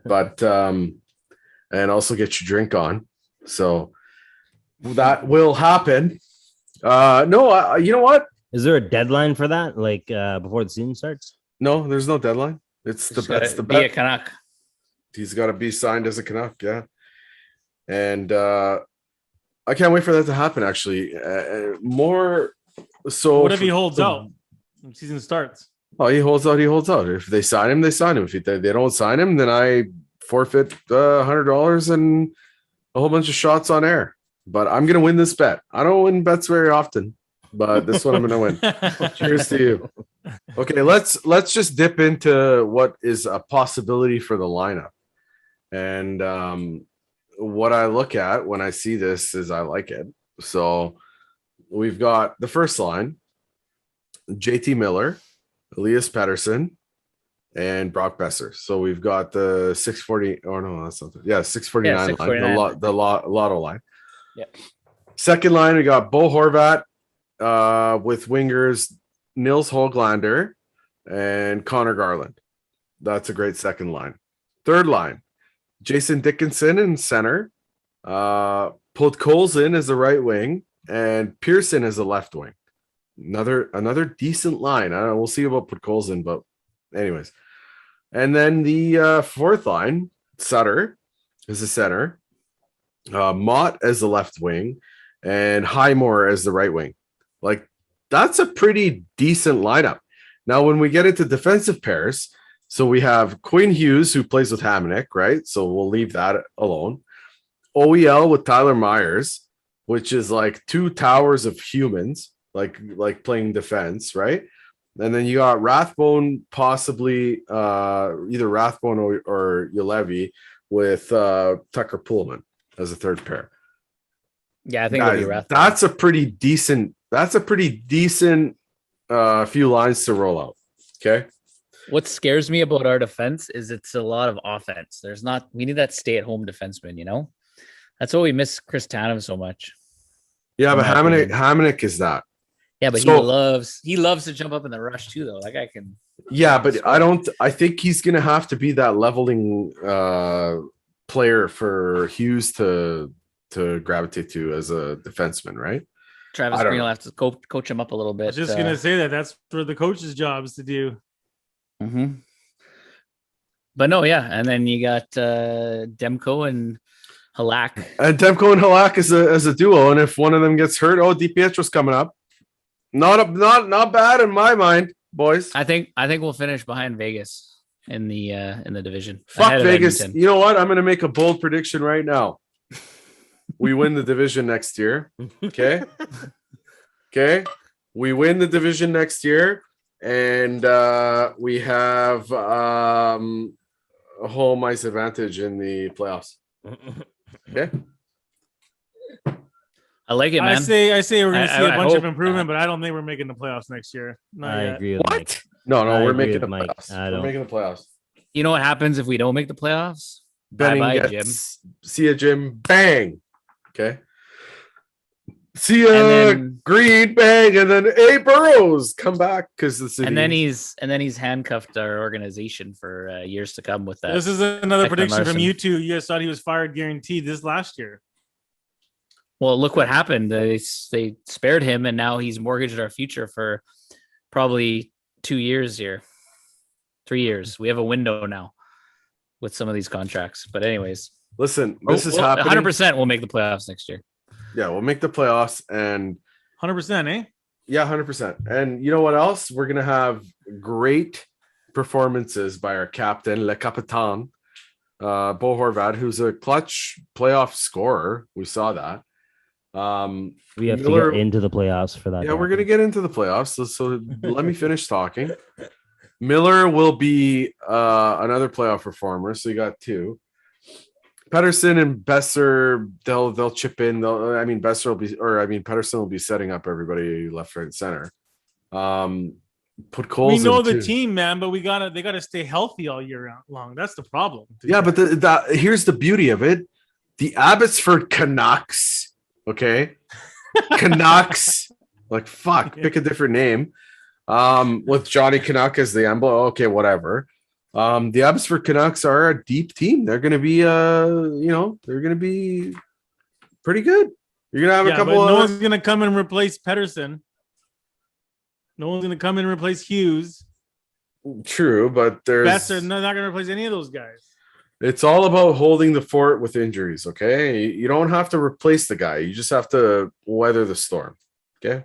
But and also get your drink on. So that will happen. No, you know what? Is there a deadline for that? Like before the season starts? No, there's no deadline. It's the Be a bet. Canuck. He's got to be signed as a Canuck, yeah. And I can't wait for that to happen. Actually, more so. What if he holds out when season starts? Oh, he holds out. He holds out. If they sign him, they sign him. If they don't sign him, then I forfeit $100 and a whole bunch of shots on air. But I'm gonna win this bet. I don't win bets very often, but this one I'm gonna win. Cheers to you. Okay, let's just dip into what is a possibility for the lineup. And what I look at when I see this is I like it. So we've got the first line: JT Miller, Elias Pettersson, and Brock Besser. So we've got the 640. Oh no, that's something. Yeah, 649 line, the lotto line. Yeah. Second line, we got Bo Horvat with wingers Nils Höglander and Connor Garland. That's a great second line. Third line, Jason Dickinson in center, Podkolzin as the right wing, and Pearson as the left wing. Another decent line. I don't know, we'll see about Podkolzin, but anyways. And then the fourth line, Sutter is the center, Mott as the left wing, and Highmore as the right wing. Like, that's a pretty decent lineup. Now, when we get into defensive pairs, so we have Quinn Hughes, who plays with Hamonic, right? So we'll leave that alone. OEL with Tyler Myers, which is like two towers of humans, like playing defense, right? And then you got Rathbone, possibly either Rathbone or Ulevi with Tucker Pullman as a third pair. Yeah, I think it'll be Rathbone. That's a pretty decent few lines to roll out. Okay. What scares me about our defense is it's a lot of offense. We need that stay-at-home defenseman, That's why we miss Chris Tanev so much. Yeah, but Hamonic is that. Yeah, but he loves to jump up in the rush too, though. Like I can. Yeah, but I think he's gonna have to be that leveling player for Hughes to gravitate to as a defenseman, right? Travis Green will have to coach him up a little bit. I was just gonna say that's for the coach's job is to do. Mm-hmm. But no, yeah, and then you got Demko and Halak. And Demko and Halak as a duo, and if one of them gets hurt, DiPietro's coming up. Not bad in my mind, boys. I think we'll finish behind Vegas in the division. Fuck Vegas. You know what? I'm going to make a bold prediction right now. We win the division next year. Okay. Okay. We win the division next year, and we have a home ice advantage in the playoffs. Okay. I like it, man. I say we're going to see a bunch of improvement, but I don't think we're making the playoffs next year. I agree with Mike. No, we're making the Mike. playoffs. We're making the playoffs. You know what happens if we don't make the playoffs? Bye, Jim. See ya, Jim. Bang. Okay. See ya, Green. Bang, and then Burrows come back because the city. And then he's handcuffed our organization for years to come with that. This is another prediction from you two. You guys thought he was fired guaranteed this last year. Well, look what happened. They spared him, and now he's mortgaged our future for probably 2 years here. 3 years. We have a window now with some of these contracts. But anyways. Listen, this is happening. 100% we'll make the playoffs next year. Yeah, we'll make the playoffs. And 100%, eh? Yeah, 100%. And you know what else? We're going to have great performances by our captain, Le Capitan, Bo Horvat, who's a clutch playoff scorer. We saw that. We have to get into the playoffs for that. Yeah, we're going to get into the playoffs. So let me finish talking. Miller will be another playoff performer. So you got two. Pedersen and Besser, they'll chip in. Besser will be, Pedersen will be setting up everybody left, right, and center. Put Coles. We know in the too. team, man, but they gotta stay healthy all year long. That's the problem. Yeah, but here's the beauty of it: the Abbotsford Canucks. Okay, Canucks. Like fuck, pick a different name. With Johnny Canuck as the emblem. Okay, whatever. The Abbotsford Canucks are a deep team. They're going to be, they're going to be pretty good. You're going to have a couple. But no one's going to come and replace Pedersen. No one's going to come and replace Hughes. True, but there's Besser. Not going to replace any of those guys. It's all about holding the fort with injuries. Okay, you don't have to replace the guy. You just have to weather the storm. Okay.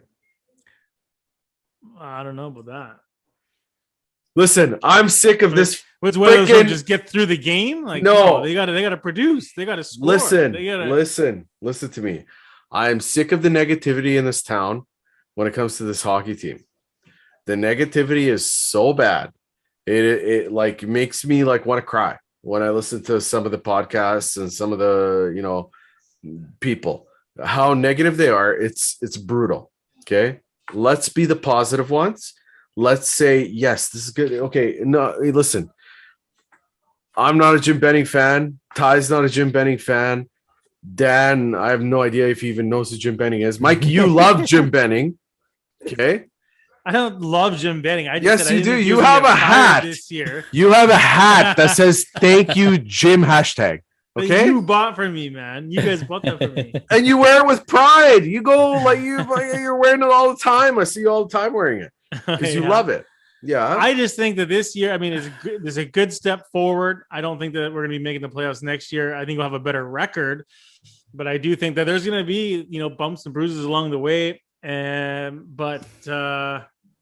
I don't know about that. Listen, I'm sick of this. What's freaking... just get through the game? Like no, they gotta produce. They gotta score. Listen to me. I'm sick of the negativity in this town when it comes to this hockey team. The negativity is so bad. It like makes me like want to cry when I listen to some of the podcasts and some of the people. How negative they are. It's brutal. Okay, let's be the positive ones. Let's say, yes, this is good. Okay, no, listen. I'm not a Jim Benning fan. Ty's not a Jim Benning fan. Dan, I have no idea if he even knows who Jim Benning is. Mike, you love Jim Benning. Okay. I don't love Jim Benning. Yes, you do. You have a hat this year. You have a hat that says "Thank you, Jim." #. Okay, you bought for me, man. You guys bought that for me, and you wear it with pride. You go like you're wearing it all the time. I see you all the time wearing it because you love it. Yeah, I just think that this year, there's a good step forward. I don't think that we're going to be making the playoffs next year. I think we'll have a better record, but I do think that there's going to be bumps and bruises along the way. But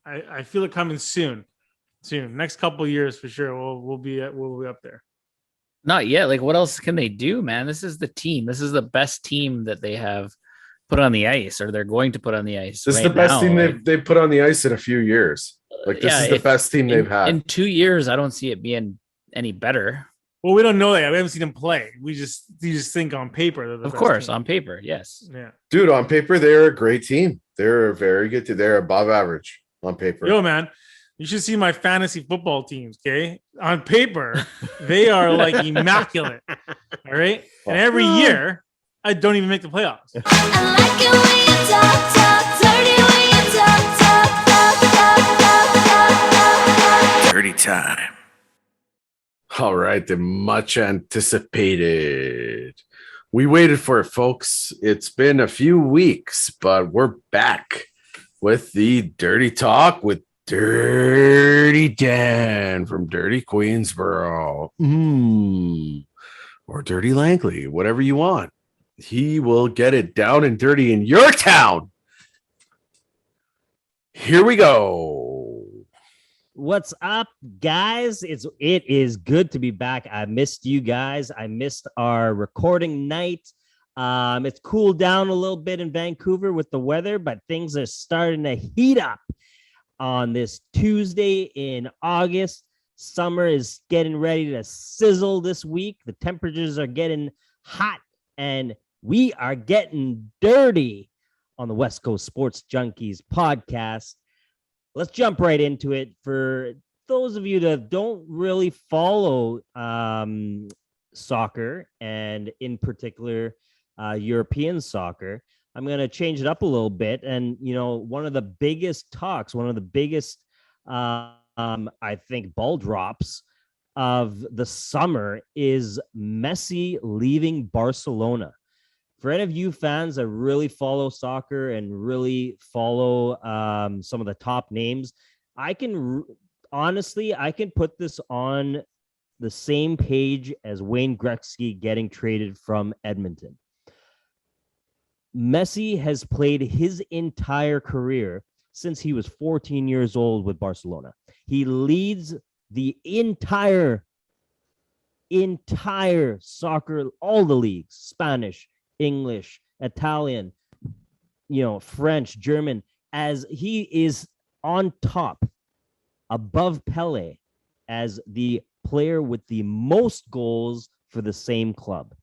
I feel it coming soon. Next couple of years for sure. We'll be up there. Not yet. Like, what else can they do, man? This is the team. This is the best team that they have put on the ice, or they're going to put on the ice. This is the best team they've put on the ice in a few years. Like, this is the best team they've had. In 2 years, I don't see it being any better. Well, we don't know that. We haven't seen them play. You just think on paper. Of course, on paper, yes. Yeah. Dude, on paper, they're a great team. They're a very good team. They're above average on paper. Yo, man. You should see my fantasy football teams, okay? On paper, they are like immaculate. All right? And every year, I don't even make the playoffs. I like it when you talk dirty, when you talk dirty time. All right, the much anticipated. We waited for it, folks. It's been a few weeks, but we're back with the Dirty Talk with Dirty Dan from Dirty Queensboro, or Dirty Langley, whatever you want. He will get it down and dirty in your town. Here we go. What's up, guys? It is good to be back. I missed you guys. I missed our recording night. It's cooled down a little bit in Vancouver with the weather, but things are starting to heat up. On this Tuesday in August, summer is getting ready to sizzle this week. The temperatures are getting hot, and we are getting dirty on the West Coast Sports Junkies podcast. Let's jump right into it. For those of you that don't really follow soccer, and in particular European soccer, I'm going to change it up a little bit. And, one of the biggest talks, one of the biggest, I think, ball drops of the summer is Messi leaving Barcelona. For any of you fans that really follow soccer and really follow some of the top names, I can put this on the same page as Wayne Gretzky getting traded from Edmonton. Messi has played his entire career since he was 14 years old with Barcelona. He leads the entire soccer, all the leagues, Spanish, English, Italian, French, German, as he is on top, above Pele, as the player with the most goals for the same club.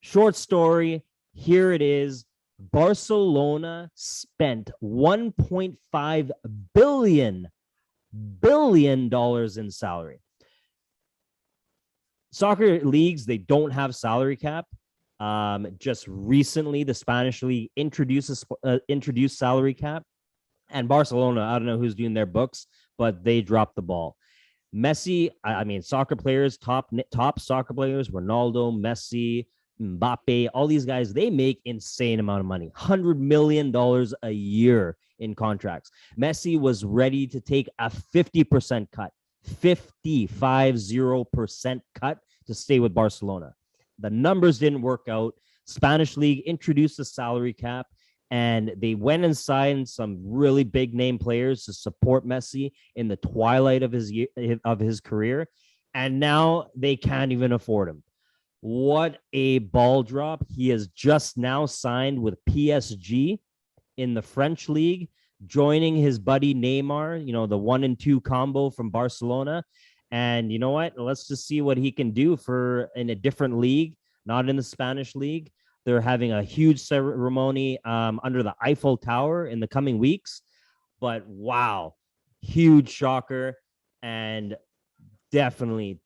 Short story. Here it is. Barcelona spent $1.5 billion in salary. Soccer leagues, they don't have salary cap. Just recently, the Spanish league introduced salary cap, and Barcelona, I don't know who's doing their books, but they dropped the ball. Messi, I mean, soccer players, top soccer players, Ronaldo, Messi, Mbappe, all these guys, they make insane amount of money, $100 million a year in contracts. Messi was ready to take a 50% cut, 50% cut to stay with Barcelona. The numbers didn't work out. Spanish league introduced the salary cap, and they went and signed some really big name players to support Messi in the twilight of his career, and now they can't even afford him. What a ball drop. He has just now signed with PSG in the French league, joining his buddy Neymar, you know, the 1 and 2 combo from Barcelona. And you know what? Let's just see what he can do in a different league, not in the Spanish league. They're having a huge ceremony under the Eiffel Tower in the coming weeks. But wow, huge shocker, and definitely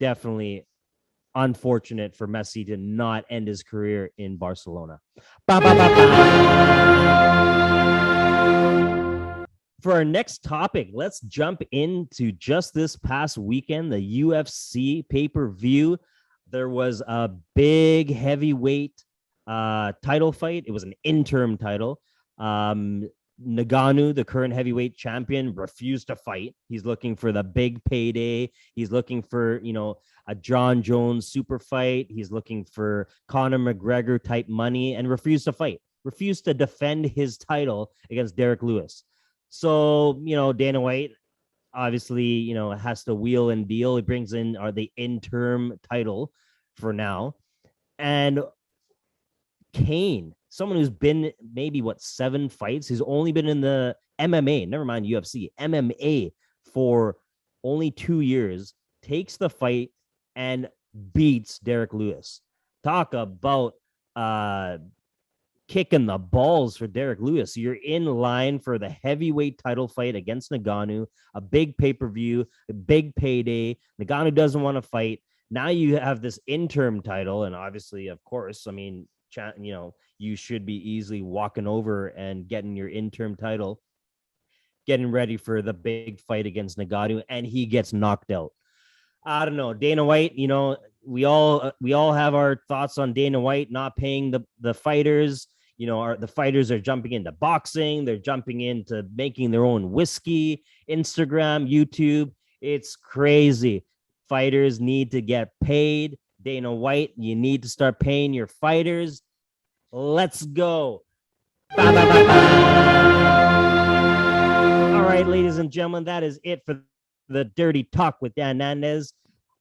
unfortunate for Messi to not end his career in Barcelona. For our next topic, let's jump into just this past weekend, the UFC pay-per-view. There was a big heavyweight title fight. It was an interim title. Ngannou, the current heavyweight champion, refused to fight. He's looking for the big payday. He's looking for, you know, a John Jones super fight. He's looking for Conor McGregor type money, and refused to fight. Refused to defend his title against Derek Lewis. So, you know, Dana White obviously, you know, has to wheel and deal. He brings in the interim title for now. And Kane, someone who's been maybe 7 fights, he's only been in the MMA, never mind UFC, MMA for only 2 years, takes the fight and beats Derek Lewis. Talk about kicking the balls for Derek Lewis. You're in line for the heavyweight title fight against Ngannou, a big pay-per-view, a big payday. Ngannou doesn't want to fight. Now you have this interim title, and obviously, of course, I mean, you know, you should be easily walking over and getting your interim title, getting ready for the big fight against Ngannou, and he gets knocked out. I don't know. Dana White, you know, we all have our thoughts on Dana White not paying the fighters. You know, the fighters are jumping into boxing. They're jumping into making their own whiskey, Instagram, YouTube. It's crazy. Fighters need to get paid. Dana White, you need to start paying your fighters. Let's go. All right, ladies and gentlemen, that is it for the Dirty Talk with Dan Nandez.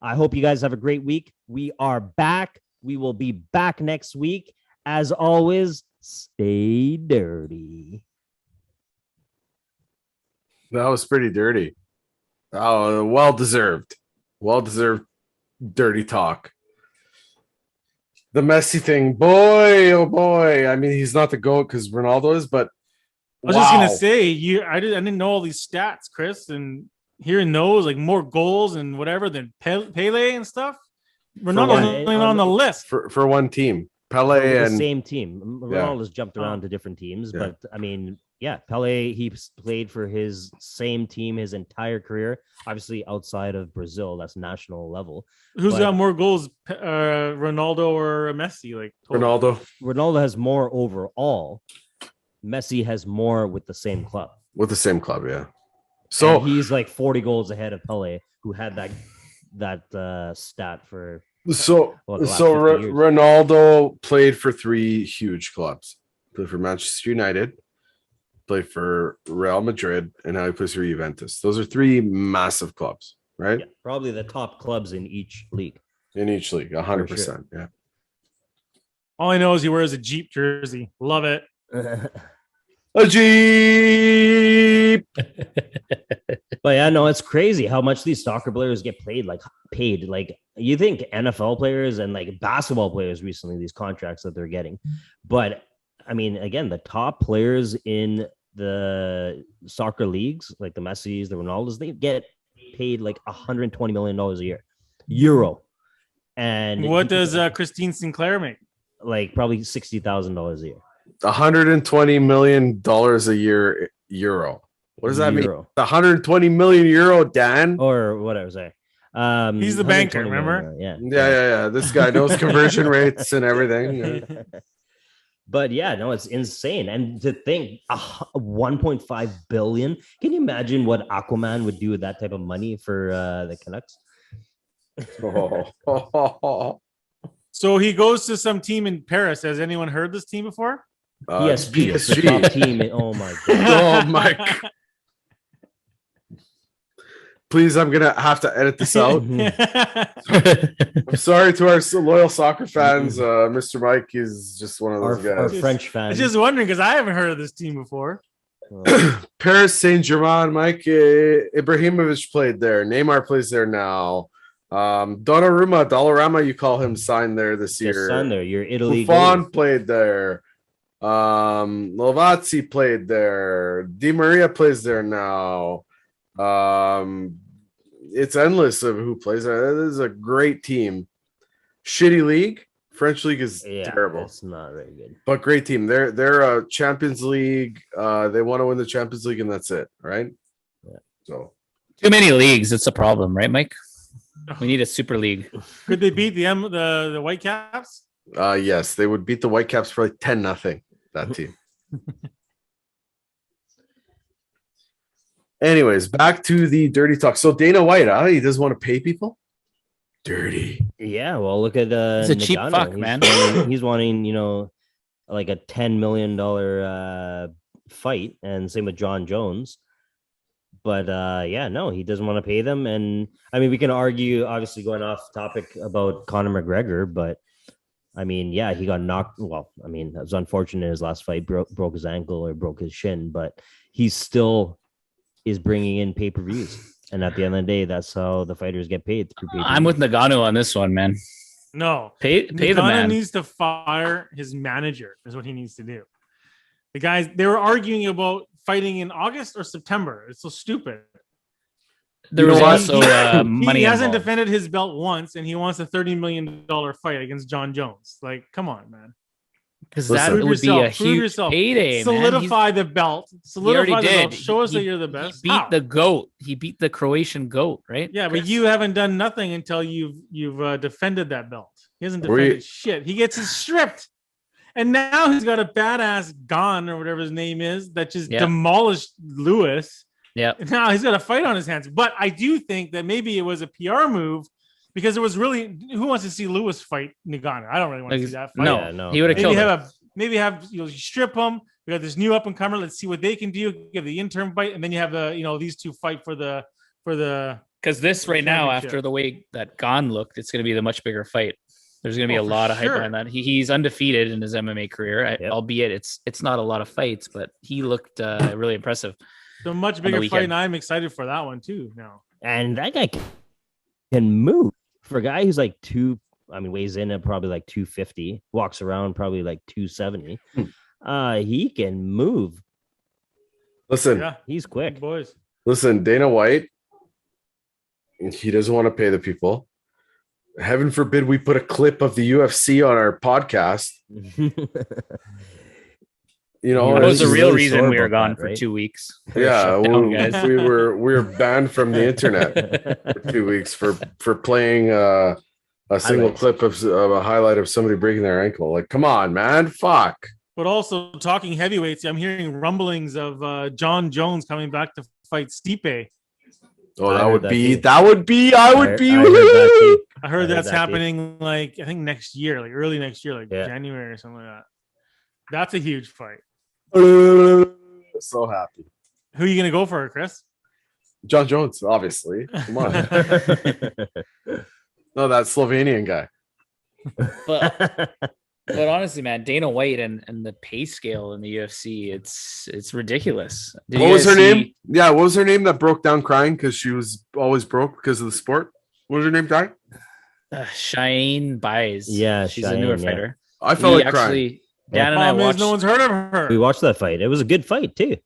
I hope you guys have a great week. We are back. We will be back next week. As always, stay dirty. That was pretty dirty. Oh, well deserved. Well deserved dirty talk. The Messi thing, boy, oh boy. I mean, he's not the GOAT because Ronaldo is, but I was just gonna say, I didn't know all these stats, Chris, and hearing those, like more goals and whatever than Pele and stuff. Ronaldo's on the list for one team. Pele the and same team. Ronaldo's jumped around to different teams, but I mean, yeah, Pele, he played for his same team his entire career. Obviously, outside of Brazil, that's national level. Who's got more goals, Ronaldo or Messi? Like Ronaldo. Ronaldo has more overall. Messi has more with the same club. With the same club, yeah. So and he's like 40 goals ahead of Pele, who had that stat for. Ronaldo played for 3 huge clubs. Played for Manchester United, played for Real Madrid, and now he plays for Juventus. Those are 3 massive clubs, right? Yeah, probably the top clubs in each league. In each league, 100%. Yeah. All I know is he wears a Jeep jersey. Love it. A Jeep. But yeah, no, it's crazy how much these soccer players get paid. Like you think NFL players and like basketball players recently, these contracts that they're getting. But I mean, again, the top players in the soccer leagues, like the Messis, the Ronaldos, they get paid like $120 million a year, euro. And What does Christine Sinclair make? like probably $60,000 a year. $120 million a year, euro. What does that mean? Euro. 120 million euro, Dan. Or what I was saying. He's the banker, 120 remember? million, yeah. Yeah. This guy knows conversion rates and everything. But yeah, no, it's insane. And to think 1.5 billion. Can you imagine what Aquaman would do with that type of money for the Canucks? So he goes to some team in Paris. Has anyone heard this team before? PSG, it's the top team. Oh my god. Oh my god. Please, I'm gonna have to edit this out. I'm sorry to our loyal soccer fans. Mr. Mike is just one of those Our guys. French I'm fans. just wondering because I haven't heard of this team before. Paris Saint-Germain, Mike Ibrahimovic played there. Neymar plays there now. Dollarama, you call him, signed there this year. Son there, your Italy. Buffon played there. Lovazzi played there. Di Maria plays there now. It's endless of who plays there. This is a great team. Shitty league. French league is terrible. It's not very good. But great team. They're a Champions League. They want to win the Champions League, and that's it, right? Yeah. So Too many leagues. It's a problem, right, Mike? We need a super league. Could they beat the Whitecaps? yes, they would beat the Whitecaps for like 10-0. That team. Anyways, back to the dirty talk. So Dana White, he doesn't want to pay people. Dirty. Yeah, well, look at He's a cheap Nagano. fuck, He's man. He's wanting, like a $10 million fight, and same with John Jones. But yeah, no, he doesn't want to pay them. And I mean, we can argue, obviously, going off topic about Conor McGregor, but I mean, yeah, he got knocked. Well, I mean, it was unfortunate his last fight broke his ankle or broke his shin, but he still is bringing in pay-per-views. And at the end of the day, that's how the fighters get paid. Through pay-per-views. I'm with Nagano on this one, man. No. Pay the Nagano man. needs to fire his manager, is what he needs to do. The guys, they were arguing about fighting in August or September. It's so stupid. There was also money. He hasn't involved. defended his belt once, and he wants a $30 million fight against John Jones. Like, come on, man. Because Listen. that Prove would be yourself. a Prove huge yourself. payday. Solidify the belt. Solidify the belt. Show us that you're the best. He beat How? the goat. He beat the Croatian goat, right? Yeah, but Chris? you haven't done nothing until you've defended that belt. He hasn't Were you- defended shit. He gets it stripped, and now he's got a badass Gon or whatever his name is that just demolished Lewis. Yeah. Now he's got a fight on his hands. But I do think that maybe it was a PR move because it was really who wants to see Lewis fight Nagano? I don't really want to see that fight. No, Yeah, no. he would have killed him. Maybe have you strip him. We got this new up and comer. Let's see what they can do. Give the interim fight, and then you have these two fight for the Because this right now, championship. after the way that Gon looked, it's going to be the much bigger fight. There's going to be a for lot of hype sure. behind that. He's undefeated in his MMA career, Yep. albeit it's not a lot of fights, but he looked really impressive. the much the bigger fight, weekend. and I'm excited for that one too. Now. And that guy can move. For a guy who's like weighs in at probably like 250, walks around probably like 270. He can move. Listen, Yeah, He's big quick. boys. listen, Dana White, he doesn't want to pay the people. Heaven forbid we put a clip of the UFC on our podcast. Yeah, That was the he's real really reason sore we were about gone that, for right? 2 weeks. Yeah, Shut down, guys. we were banned from the internet for 2 weeks for playing a single Highlights. clip of a highlight of somebody breaking their ankle. Like, come on, man, fuck. But also talking heavyweights, I'm hearing rumblings of John Jones coming back to fight Stipe. Oh, I that heard would that be too. I would be. I heard that too. I heard I heard that's that too. happening like I think next year, like early next year, like Yeah. January or something like that. That's a huge fight. So happy. Who are you gonna go for, Chris? John Jones, obviously. Come on. No, that Slovenian guy. But But honestly, man, Dana White and the pay scale in the UFC, it's ridiculous. Did What you was guys her see, name? Yeah, what was her name that broke down crying because she was always broke because of the sport? What was her name, Ty? Cheyenne Buys. Yeah, she's a newer Cheyenne, yeah. fighter. I felt We like crying. actually, Dan and I Problem is, watched. no one's heard of her. We watched that fight. It was a good fight too.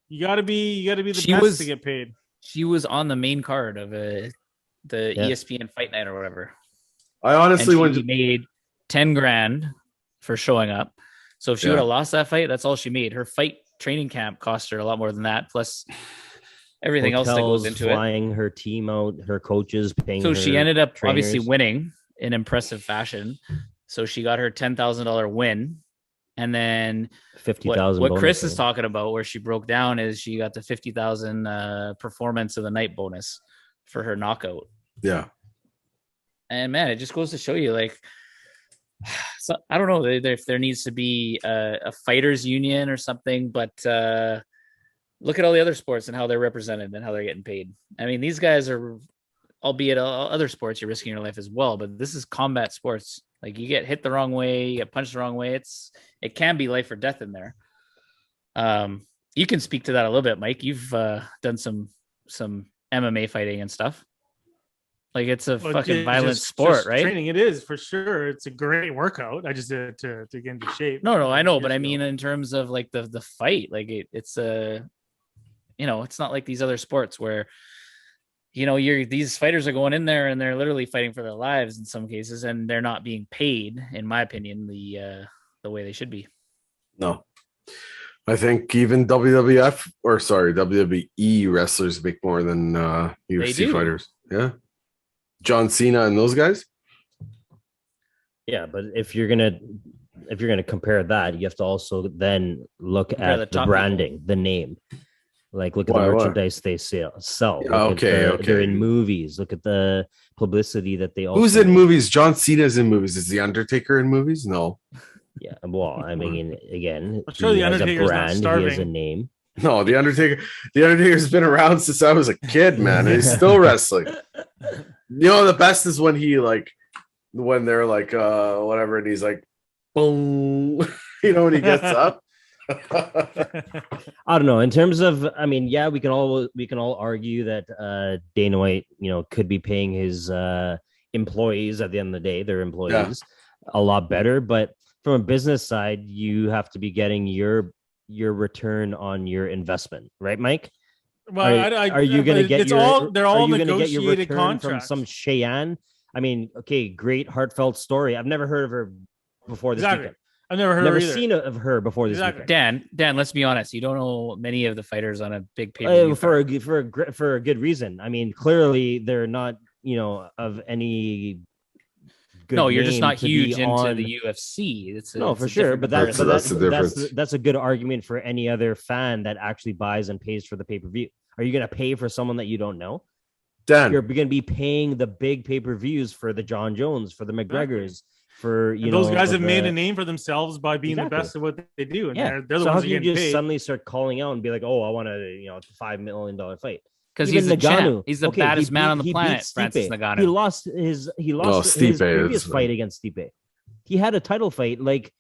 You gotta be the She best was- to get paid. She was on the main card of the Yeah. ESPN Fight Night or whatever. I honestly And went. she made 10 grand for showing up. So if she Yeah. would have lost that fight, that's all she made. Her fight training camp cost her a lot more than that, plus everything else that goes Hotels, into it. flying her team out, her coaches paying. So she ended up obviously trainers. winning in impressive fashion. So she got her $10,000 win. And then 50,000. what Chris is talking about, where she broke down, is she got the 50,000 performance of the night bonus for her knockout. Yeah. And man, it just goes to show you, like, so I don't know if there needs to be a fighters union or something, but look at all the other sports and how they're represented and how they're getting paid. I mean, these guys are, albeit all other sports, you're risking your life as well, but this is combat sports. Like, you get hit the wrong way, you get punched the wrong way. It can be life or death in there. You can speak to that a little bit, Mike. You've done some MMA fighting and stuff. Like, it's a fucking violent sport, right? Training, it is for sure. It's a great workout. I just did it to get into shape. No, I know, years but I ago. mean, in terms of like the fight, like it's it's not like these other sports where, these fighters are going in there and they're literally fighting for their lives in some cases, and they're not being paid, in my opinion, the way they should be. No. I think even WWE wrestlers make more than UFC do. fighters. Yeah. John Cena and those guys. Yeah, but if you're gonna compare that, you have to also then look Compare the at the top branding, the name. Like, look at Why, the what? merchandise they sell. Look Okay, at okay. They're in movies. Look at the publicity that they also. Who's in make. movies? John Cena's in movies. Is the Undertaker in movies? No. Yeah, well, I mean, again, I'm sure he the has a Undertaker's not brand. He has a starving. name. No, the Undertaker. The Undertaker's been around since I was a kid, man. And he's still wrestling. The best is when when they're like whatever, and he's like, boom. When he gets up. I don't know. In terms of, I mean, yeah, we can all argue that Dana White, could be paying his employees at the end of the day, their employees, a lot better. But from a business side, you have to be getting your return on your investment, right, Mike? Well, Are you going to get they're all gonna get your negotiated return contracts. from some Cheyenne? I mean, okay, great heartfelt story. I've never heard of her before this Exactly. weekend. I've never heard Never of her either. seen of her before this Exactly. weekend. Dan, let's be honest. You don't know many of the fighters on a big pay For a good reason. I mean, clearly they're not, of any. Good No, you're just name not to be huge into on- the UFC. It's No, it's for a sure, different but comparison. that's the difference. That's a good argument for any other fan that actually buys and pays for the pay per view. Are you going to pay for someone that you don't know? Dan. You're going to be paying the big pay per views for the John Jones, for the McGregors, for And those guys have made the- a name for themselves by being Exactly. the best at what they do, and Yeah. they're the So how ones can that you get just paid. suddenly start calling out and be like, "Oh, I want a $5 million fight"? Because Even he's the Ngannou. champ. He's the Okay, baddest he man on beat- the he planet, beat Francis Stipe. Ngannou. He lost his Stipe previous is- fight against Stipe. He had a title fight like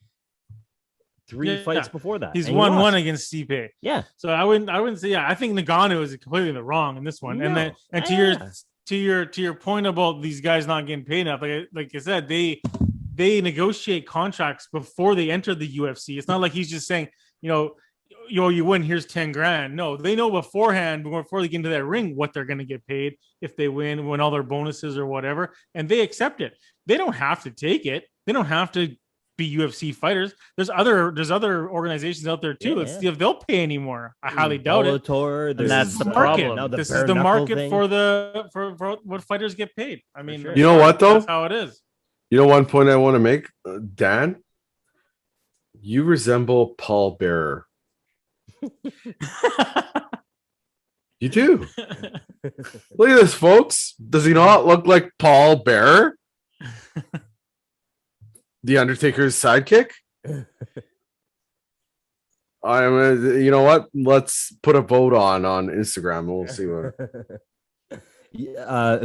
3 Yeah. fights before that. He's and he won one lost. against Stipe. Yeah. So I wouldn't say. Yeah, I think Nagano is completely in the wrong in this one. And then No. to your point about these guys not getting paid enough, like I said, they negotiate contracts before they enter the UFC. It's not like he's just saying, you win, here's 10 grand. No, they know beforehand, before they get into that ring, what they're going to get paid if they win all their bonuses or whatever, and they accept it. They don't have to take it. They don't have to be UFC fighters. There's other organizations out there too. Yeah, Let's see if they'll pay anymore. I highly doubt it. Bellator, And that's there's, the Market. problem. now the This is the bare market knuckle thing. for what fighters get paid. I mean, sure. You know what, though? That's how it is. One point I want to make, Dan. You resemble Paul Bearer. You do. Look at this, folks. Does he not look like Paul Bearer? The Undertaker's sidekick? You know what? Let's put a vote on Instagram and we'll see what.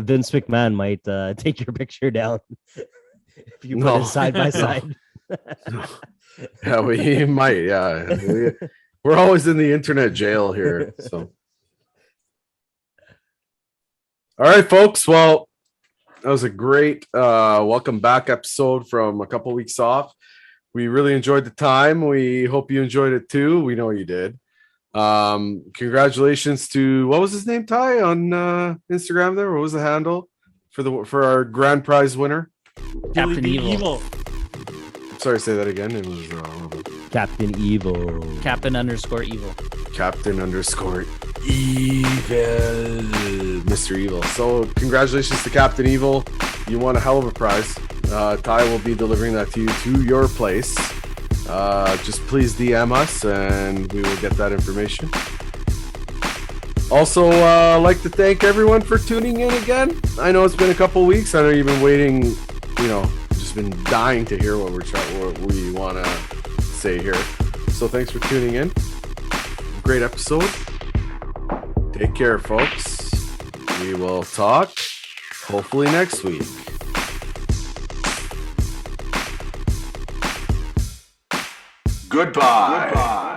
Vince McMahon might take your picture down. if you put No. it side by No. side. Yeah, we might. Yeah, we're always in the internet jail here. So, all right, folks. Well, that was a great welcome back episode from a couple weeks off. We really enjoyed the time. We hope you enjoyed it too. We know you did. Congratulations to what was his name, Ty, on Instagram there? What was the handle for our grand prize winner? Captain Evil. Sorry, say that again. It was Captain Evil. Captain _Evil. Captain _ Evil. Mr. Evil. So congratulations to Captain Evil. You won a hell of a prize. Ty will be delivering that to you to your place. Just please DM us and we will get that information. Also, like to thank everyone for tuning in again. I know it's been a couple weeks. I know you've been waiting, just been dying to hear what we want to say here. So thanks for tuning in. Great episode. Take care, folks. We will talk hopefully next week. Goodbye.